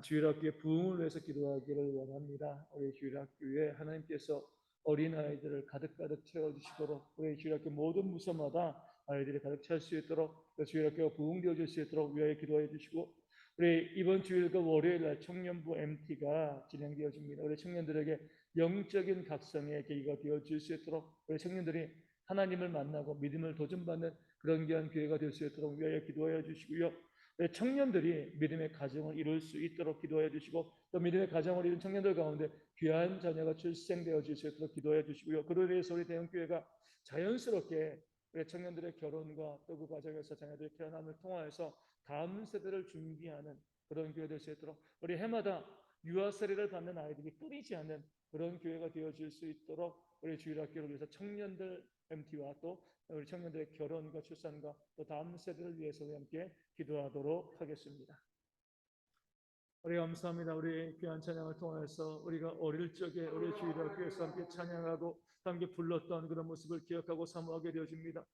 주일학교의 부흥을 위해서 기도하기를 원합니다. 우리 주일학교에 하나님께서 어린아이들을 가득가득 채워주시도록, 우리 주일학교 모든 부서마다 아이들이 가득 찰 수 있도록, 주일학교가 부흥되어질 수 있도록 위하여 기도해 주시고, 우리 이번 주일과 월요일 날 청년부 MT가 진행되어집니다. 우리 청년들에게 영적인 각성의 계기가 되어질 수 있도록, 우리 청년들이 하나님을 만나고 믿음을 도전받는 그런 귀한 기회가 될 수 있도록 위하여 기도하여 주시고요. 청년들이 믿음의 가정을 이룰 수 있도록 기도해 주시고, 또 믿음의 가정을 이룬 청년들 가운데 귀한 자녀가 출생되어질 수 있도록 기도해 주시고요. 그로 인해서 우리 대형교회가 자연스럽게 우리 청년들의 결혼과 또 그 과정에서 자녀들의 태어남을 통하여서 다음 세대를 준비하는 그런 교회 될 수 있도록, 우리 해마다 유아세례를 받는 아이들이 끊이지 않는 그런 교회가 되어질 수 있도록 우리 주일학교를 위해서 청년들 MT와 또 우리 청년들의 결혼과 출산과 또 다음 세대를 위해서 함께 기도하도록 하겠습니다. 우리 감사합니다. 우리 귀한 찬양을 통해서 우리가 어릴 적에 우리 주일학교에서 함께 찬양하고 함께 불렀던 그런 모습을 기억하고 사모하게 되어집니다.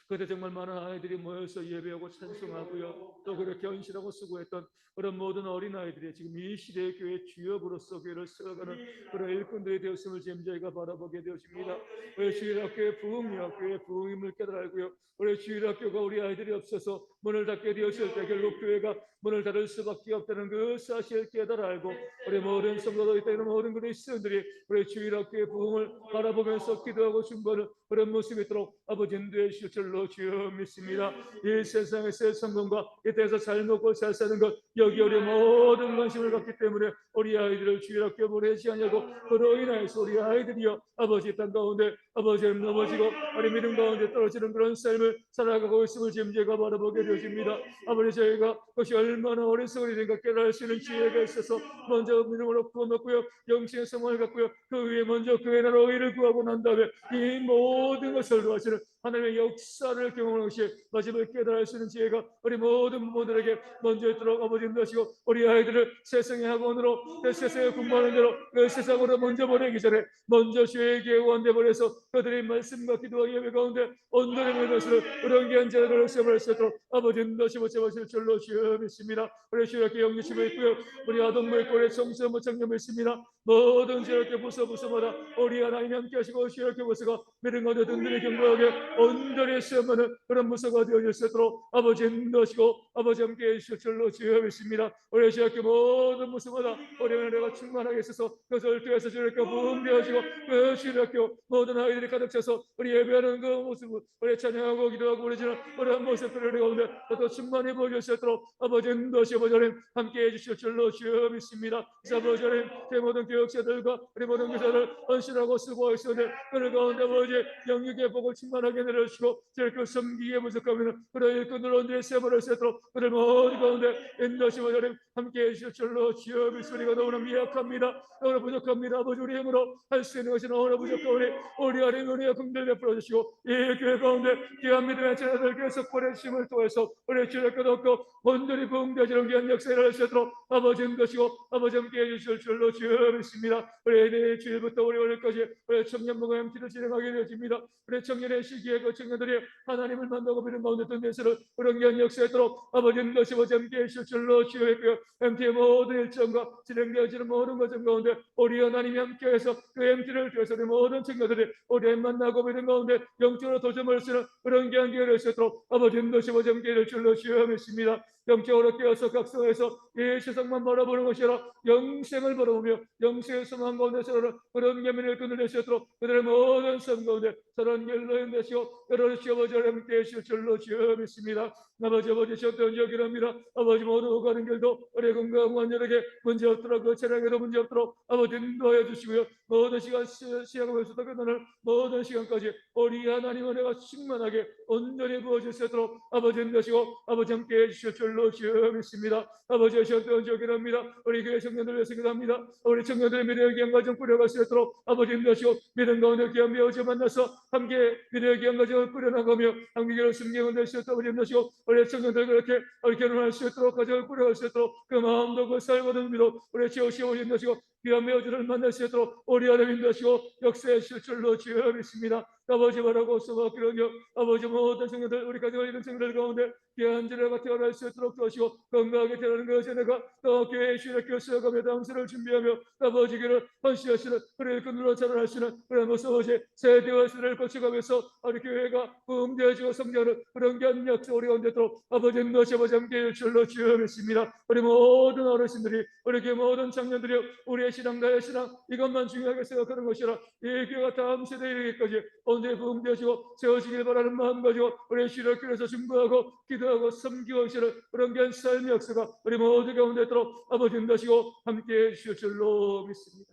그때 정말 많은 아이들이 모여서 예배하고 찬송하고요, 또 그렇게 헌신하고 수고했던 그런 모든 어린아이들이 지금 이 시대의 교회 주역으로서 교회를 세워가는 그런 일꾼들이 되었음을 지금 저희가 바라보게 되어집니다. 우리 주일학교의 부흥이요, 교회의 부흥임을 깨달아 알고요, 우리 주일학교가 우리 아이들이 없어서 문을 닫게 되었을 때 결국 교회가 문을 닫을 수밖에 없다는 그 사실을 깨달아 알고, 우리 모든 성도들 있는 모든 그리스도인들이 우리 주일학교의 부흥을 바라보면서 기도하고 중보하는 그런 모습이 있도록 아버지 인도해 주실 줄로 주여 믿습니다. 이 세상에서의 성공과 이 땅에서 잘 먹고 잘 사는 것, 여기 우리 모든 관심을 갖기 때문에 우리 아이들을 주일학교 보내지 않냐고, 그로 인하여서 우리 아이들이여 아버지 땅 가운데 아버지를 넘어지고 우리 믿음 가운데 떨어지는 그런 삶을 살아가고 있음을 지금 제가 바라보게 되어집니다. 아버지, 저희가 그것이 얼마나 어리석은 일인가 깨달을 수 있는 지혜가 있어서 먼저 믿음으로 구원받고요, 영생의 성공을 갖고요, 그 위에 먼저 그의 나라 의를 구하고 난 다음에 이 모든 것을 도와주는 하나님의 역사를 경험하는 것이 마지막에 깨달을 수 있는 지혜가 우리 모든 부모들에게 먼저 있도록 아버지 인도하시고, 우리 아이들을 세상의 학원으로, 세상에 공부하는 대로 그 세상으로 먼저 보내기 전에 먼저 주에게 원대버려서 그들의 말씀과 기도와 예배 가운데 온전히 모든 것을 그런 귀한 자들을 세워할 수 있도록 아버지 인도하시고 제하실 줄로 주여 믿습니다. 우리 주일학교 영유치부 있고요, 우리 아동부 있고 우리 청소년부 청년부 있습니다. 모든 주일학교 부서마다 우리 하나님 함께 하시고 주일학교 부서가 믿음 가운데 든든히 견고하게 온전히 세우는 그런 부서가 되어질 수 있도록 아버지 인도하시고 아버지 함께 해주실 줄로 주여 믿습니다. 우리 주일학교 모든 부서마다 우리 은혜가 충만하게 있어서 그것을 통해서 주일학교 부흥되어지고 그 주일학교 모든 아이들이 가득 차서 우리 예배하는 그 모습을 우리 찬양하고 기도하고 우리지는 우리 한 모습들을 가운데 또 충만히 보여줄 수 있도록 아버지 인도하시고 아버지 하나님 함께 해주실 줄로 주여 믿습니다. 아버지 하나님 제 모든 교육자들과 우리 모든 교사들 헌신하고 수고하시오니 그들 가운데 아버지 영육의 복을 충만하게 내려주시고 저렇게 섬기기에 부족하면 그런 일꾼들 온전히 세워버릴 수 있도록 그들 모든 가운데 인도하시고 하나님 함께 해주실 줄로 주여 믿습니다. 너무나 미약합니다. 너무나 부족합니다. 아버지 우리 힘으로 할 수 있는 것이 너무나 부족하오니 우리 하나님 은혜와 긍휼을 베풀어 주시고 이 교회 가운데 귀한 믿음의 자녀들 계속 보내주심을 통해서 우리 주일학교도 없고 온전히 부흥되어지는 귀한 역사를 할 수 있도록 아버지 인도하시고 아버지 함께 해주실 줄로 주여 믿습니다. 우리 내일 주일부터 우리 오늘까지 우리 청년부가 MT를 진행하게 되어집니다. 우리 청년의 시기에 그 청년들이 하나님을 만나고 믿는 가운데 든 데서를 그런 귀한 역사했도록 아버지 인도하시고 함께 해주실 줄로 주여 했고요. MT의 모든 일정과 진행되어지는 모든 과정 가운데 우리 하나님이 함께해서 그 MT를 통해서 우리 모든 청년들이 우리 만나고 믿는 가운데 영적으로 도전을 쓰는 그런 귀한 기회를 쓰도록 아버지 인도하시고 함께 해줄 줄로 주여 믿습니다. 영적으로 깨어서 각성해서 이 세상만 바라보는 것이 아니라 영생을 바라보며 영생의 소망 가운데서는 그런 계민을 끊어낼 수 있도록 그들의 모든 삶 가운데 저런 열로 인내시고 여러분 아버지와 함께 해주실 줄로 주여 믿습니다. 아버지 주셨던 여기랍니다. 아버지 모두 오가는 길도 우리 건강한 원년에게 문제 없도록 그 차량에도 문제 없도록 아버지 인도하여 주시고요. 모든 시간에서도 끝나는 모든 시간까지 우리 하나님 은혜가 충만하게 온전히 부어질 수 있도록 아버지 인도하시고 아버지 함께 해주실 줄로 주여 믿습니다. 아버지 주셨던 여기랍니다. 우리 교회 청년들 위해서 기도합니다. 우리 청년들의 미래의 귀한 가정 꾸려갈 수 있도록 아버지 인도하시고 믿음 가운데 귀한 배우자 만나서 함께 미래의 귀한 가정을 꾸려나가며 함께 결혼 승리를 낼 수 있도록 아버지 인도하시고 우리 청년들 그렇게 결혼할 수 있도록 가정을 꾸려갈 수 있도록 그 마음도 그 살고도 믿어 우리 지으시고 인도하시고 귀한 매우들을 만날 수 있도록 우리 안에 인도하시고 역사하실 줄로 주여 믿습니다. 아버지 바라고 소망하기로요. 아버지 모든 성령들 우리 가정을 이룬 성령들 가운데 귀한 자녀가 태어날 수 있도록 도와주시고 건강하게 태어나는 것에 내가 또 교회의 신의 교수여가며 당수를 준비하며 아버지 길을 헌신하시는 그를 끈으로 자라나시는 그런 모습 아버지 세대와 세대를 거쳐가면서 우리 교회가 부흥되어지고 성장하는 그런 귀한 역사 우리 가운데 있도록 아버지 너시 아버지 함께해 줄로 주여 믿습니다. 우리 모든 어르신들이 우리 교회 모든 청년들이 우리의 신앙 나의 신앙 이것만 중요하게 생각하는 것이라 이 교회가 다음 세대에 이르기까지 언제 부흥되어지고 세워지길 바라는 마음 가지고 우리 신학교에서 중보하고 기도하고 섬기고 하시는 그런 귀한 삶의 역사가 우리 모두 가운데 있도록 아버지 인도하시고 함께해 주실 줄로 믿습니다.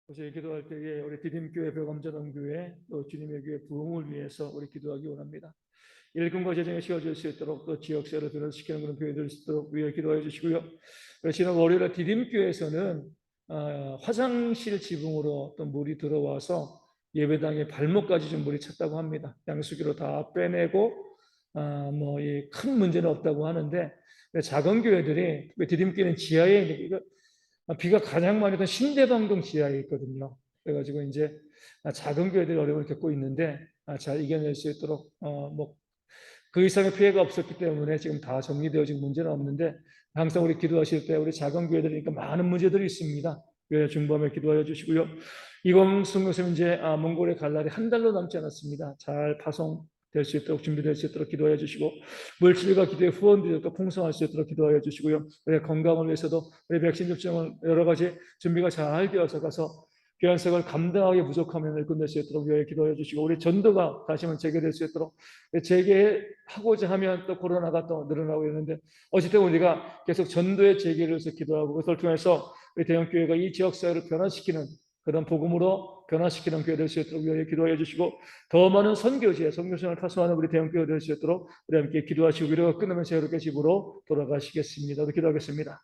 어제 기도할 때에 우리 디딤교회 벽암전원교회 또 주님의 교회 부흥을 위해서 우리 기도하기 원합니다. 일꾼과 재정에 씌워질 수 있도록 또 지역사회를 변화시키는 그런 교회들 수 있도록 위해 기도해 주시고요. 지난 월요일에 디딤교회에서는 화장실 지붕으로 또 물이 들어와서 예배당의 발목까지 좀 물이 찼다고 합니다. 양수기로 다 빼내고 뭐 큰 문제는 없다고 하는데 작은 교회들이 디딤교회는 지하에 이거 비가 가장 많이 오던 신대방동 지하에 있거든요. 그래가지고 이제 작은 교회들이 어려움을 겪고 있는데 잘 이겨낼 수 있도록 뭐 그 이상의 피해가 없었기 때문에 지금 다 정리되어진 문제는 없는데 항상 우리 기도하실 때 우리 작은 교회들이니까 많은 문제들이 있습니다. 교회 중보하며 기도하여 주시고요. 이번 성교섭 이제 몽골에 갈 날이 한 달로 남지 않았습니다. 잘 파송될 수 있도록 준비될 수 있도록 기도하여 주시고 물질과 기도의 후원들이 또 풍성할 수 있도록 기도하여 주시고요. 우리 건강을 위해서도 우리 백신 접종을 여러 가지 준비가 잘 되어서 가서 귀한 생을 감당하기 부족하면 끝낼 수 있도록 위하여 기도해 주시고 우리 전도가 다시 한번 재개될 수 있도록 재개하고자 하면 또 코로나가 또 늘어나고 있는데 어쨌든 우리가 계속 전도의 재개를 위해서 기도하고 그것을 통해서 우리 대형교회가 이 지역사회를 변화시키는 그런 복음으로 변화시키는 교회 될 수 있도록 위하여 기도해 주시고 더 많은 선교지에 선교생을 파수하는 우리 대형교회 될 수 있도록 우리 함께 기도하시고 위로가 끝나면 새롭게 집으로 돌아가시겠습니다. 기도하겠습니다.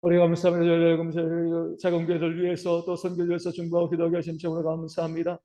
우리 감사합니다. 작은 교회를 위해서 또 선교를 위해서 중보하고 기도하게 하신 점으로 감사합니다.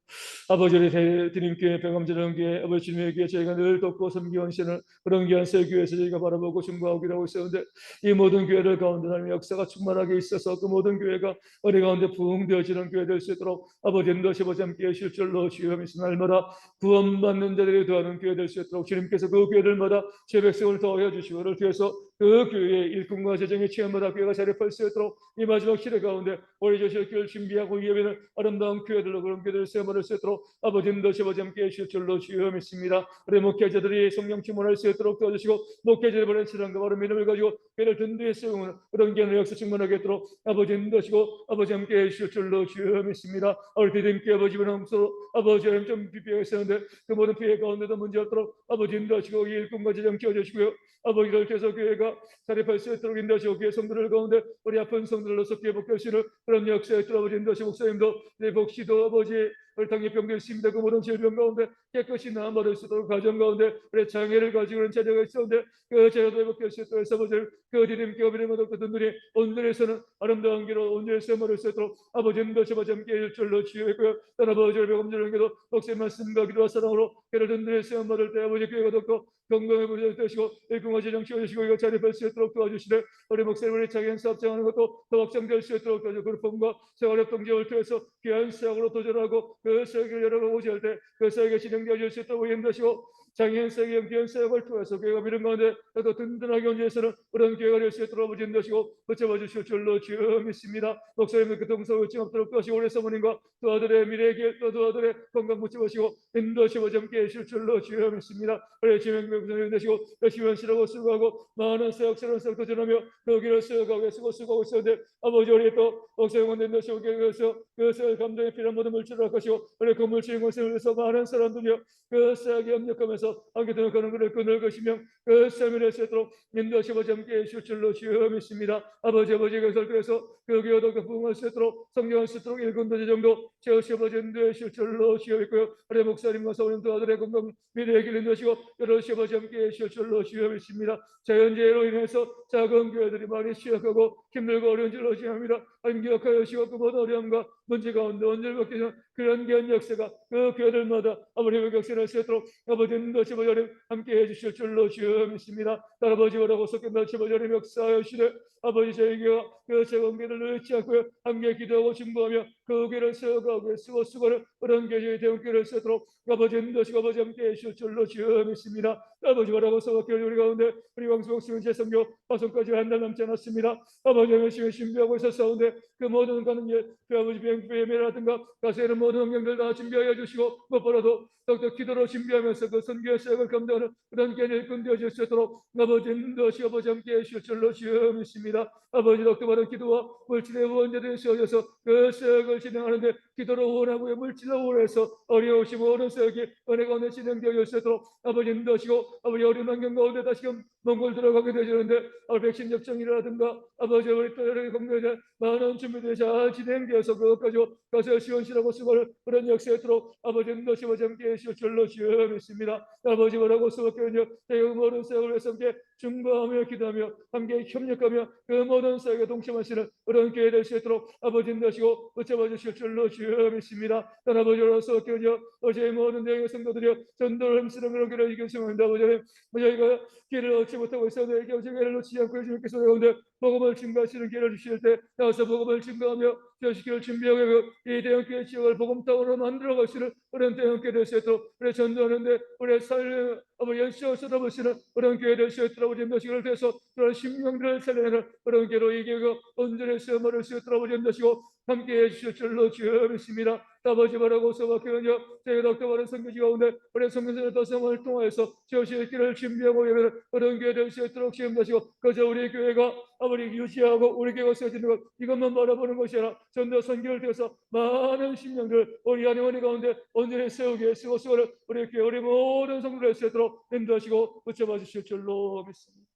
아버지 우리 드림교회 백암전원교회 아버지 주님의 교회 저희가 늘 돕고 섬기고 하시는 그런 귀한 새교회에서 저희가 바라보고 중보하고 기도하고 있었는데 이 모든 교회들 가운데 하나님의 역사가 충만하게 있어서 그 모든 교회가 우리 가운데 부흥되어지는 교회 될 수 있도록 아버지 인도하시 보지 함께 하실 줄로 주여 믿습니다. 날마다 구원받는 자들이 더하는 교회 될 수 있도록 주님께서 그 교회들마다 제 백성을 더하여 주시고 그를 통해서 그 교회의 일꾼과 재정의 취한마다 교회가 자립할 수 있도록 이 마지막 시대 가운데 우리 조실 교회를 준비하고 예배는 아름다운 교회들로 그런 교회들을 세워할 수 있도록 아버지 인도시 아버지 함께 해주실 줄로 주여 믿습니다. 우리 목회자들이 성령 충만할 수 있도록 도와주시고 목회자를 보낸 신앙과 바른 믿음을 가지고 교회를 든든히 세우는 그런 교회의 역사 충만하게 있도록 아버지 인도시고 아버지 함께 해주실 줄로 주여 믿습니다. 우리 디딤교회 아버지 변함없어 아버지 좀 비피하게 있었는데 그 모든 피해 가운데도 문제 없도록 아버지 인도하시고 이 일꾼과 재정 키워주시고요. 아버지를 계속 교회가 자립할 수 있도록 인도하시고 교회 성도들 가운데 우리 아픈 성도들로서 교회 복교시는 그런 역사에 또 아버지 인도하시고 목사님도 내 복시도 아버지 혈당이 병들 수 있습니다. 그 모든 질병 가운데 깨끗이 나아받을 수 있도록 가정 가운데 우리 장애를 가지고 있는 자녀가 있었는데 그 자녀도 회복할 수 있도록 해서 아버지를 그 디딤교회 이름을 얻고 든든히 온전에서는 아름다운 길로 온전에서 말할 수 있도록 아버지 인도하시 아버지 함께 일 줄로 주여있고요. 또한 아버지를 배움주는게도 목사님 말씀과 기도와 사랑으로 교회를 든든히 세움 받을 때 아버지 교회가 덮고 건강해 보셔 되시고 일꾼과 재정 키워주시고 이거 자립할 수 있도록 도와주시되 우리 목사님을 자기한 사업장하는 것도 더 확장될 수 있도록 도와주시고 그룹폰과 생활협동지원을 통해서 귀한 사역으로 도전하고 그 사역을 여러 번 오지할 때 그 사역에 진행되어질 수 있도록 인도하시고 장애인 사역의 연기한 사역을 통해서 교회가 믿음 가운데 더 든든하게 언제에서는 그런 교회가 될 수 있도록 아버지 인도하시고 붙잡아 주실 줄로 주여 믿습니다. 목사님의 그 동서울 찡없도록 도와시고 우리 사모님과 또 아들의 미래의 길 또 아들의 건강 붙잡으시고 인도하시고 함께 하실 줄로 주여 믿습니다. 우리 지명명성을 인도하시고 열심히 헌신하고 수고하고 많은 사역 새로운 사역 도전하며 그 길을 수고하고 수고하고 있었는데 아버지 우리 또 목사님과 인도하시고 교회에서 그 사역 감당에 필요한 모든 물질을 하시고 우리 그 물질 것을 위해서 많은 사람들이요 그 사역에 협력하면서 함께 등록하는 그를 끈을 것이며 그 삶을 낼 수 있도록 인도하시고 함께 해주실 줄로 주여 믿습니다. 아버지 것을 통해서 그 교회도 부흥할 수 있도록 성경할 수 있도록 일꾼도 재정도 제어시 아버지 인도하실 줄로 주여 믿고요. 우리 목사님과 사모님도 아들의 건강 미래의 길 인도하시고 여러시 아버지 함께 해주실 줄로 주여 믿습니다. 자연재해로 인해서 작은 교회들이 많이 취약하고 힘들고 어려운 줄로 주합니다. 하나님 기억하여 주시고 그 모든 어려움과 문제 가운데 언제를 받기 전 그런 귀한 역사가 그 교회들마다 아버지 회복시할 수 있도록 아버지 인도하시 보좌님 함께해 주실 줄로 주여 믿습니다. 아버지 오라고 섞여 보좌님 역사하시되 아버지 저희가 그 제공기를 놓지 않고요 함께 기도하고 중보하며 그 길을 세워가고 수고를 그런 교제의 대원길을 세도록 아버지 인도하시고 아버지 함께해 주실 줄로 주여 믿습니다. 아버지 오라고 섞여 우리 가운데 우리 왕수복수는 제성교 파송까지 한 달 남지 않았습니다. 아버지 열심히 준비하고 있었사온데 그 모든 가는 그 아버지 비행라든가 가세는 모든 환경들 다 준비하여 주시고 무엇보다도 더욱더 기도로 준비하면서 그 선교의 사역을 감당하는 그런 견을 건드려 수 있도록 아버지 인도하시 아버지 함께 해주실 줄로 주여 믿습니다. 아버지 더욱더 많은 기도와 물질의 후원자들이 세워져서 그 사역을 진행하는데 기도로 후원하고 물질로 후원해서 어려우시 모든 사역이 은혜 가운데 진행되어 수 있도록 아버지 인도하시고 아버지 어려운 환경 가운데 다시금 몽골 들어가게 되시는데 백신 접종이라든가 아버지 우리 또 여러 공동체 많은 준비들이 잘 진행되어서 그것까지 가서 시원시라고 수고를 그런 역사에 있도록 아버지 인도시 아버지 함께 해주실 줄로 주여 믿습니다. 아버지 뭐라고 수밖에 없냐 대형 모든 사역을 위해서 함께 중보하며 기도하며 함께 협력하며 그 모든 사역에 동참하시는 그런 교회 될 수 있도록 아버지 인도시고 붙잡아 주실 줄로 주여 믿습니다. 아버지로서 수밖에 없냐 어제의 모든 대형의 성도들이여 전도를 힘쓰는 그런 교회를 이겨주십니다. 아버지 저희가 길을 얻지 못하고 있어도 교회를 놓치지 않고 주님께서 가운데 복음을 증거하시는 길을 주실 때 나와서 복음을 증거하며 교식을 준비하고 이 대형교회 지역을 복음타운으로 만들어 가시는 그런 대형교회 될 수 있도록 우리 전도하는데 우리 삶을 연시を쏟아부시는 그런 교회 될 수 있도록 우리 몇시를 대해서 그런 심령들을 살려내는 그런 교회로 이 교회가 온전히 세워버릴 수 있도록 우리 몇시고 함께해 주실 줄로 주여 믿습니다. 아버지 바라고 소박해요 저희가 더욱더 많은 선교지 가운데 우리 선교사를 더 성을 통하여서 주실 길을 준비하고 예배를 그런 교회 될 수 있도록 시험하시고 그저 우리 교회가 아버지 유지하고 우리 교회가 세워지는 것 이것만 바라보는 것이 아니라 전도 선교를 통해서 많은 심령들 우리 안에 원리 가운데 온전히 세우기 위해 쓰고 우리 교회 우리 모든 성도를 수 있도록 인도하시고 붙잡아 주실 줄로 믿습니다.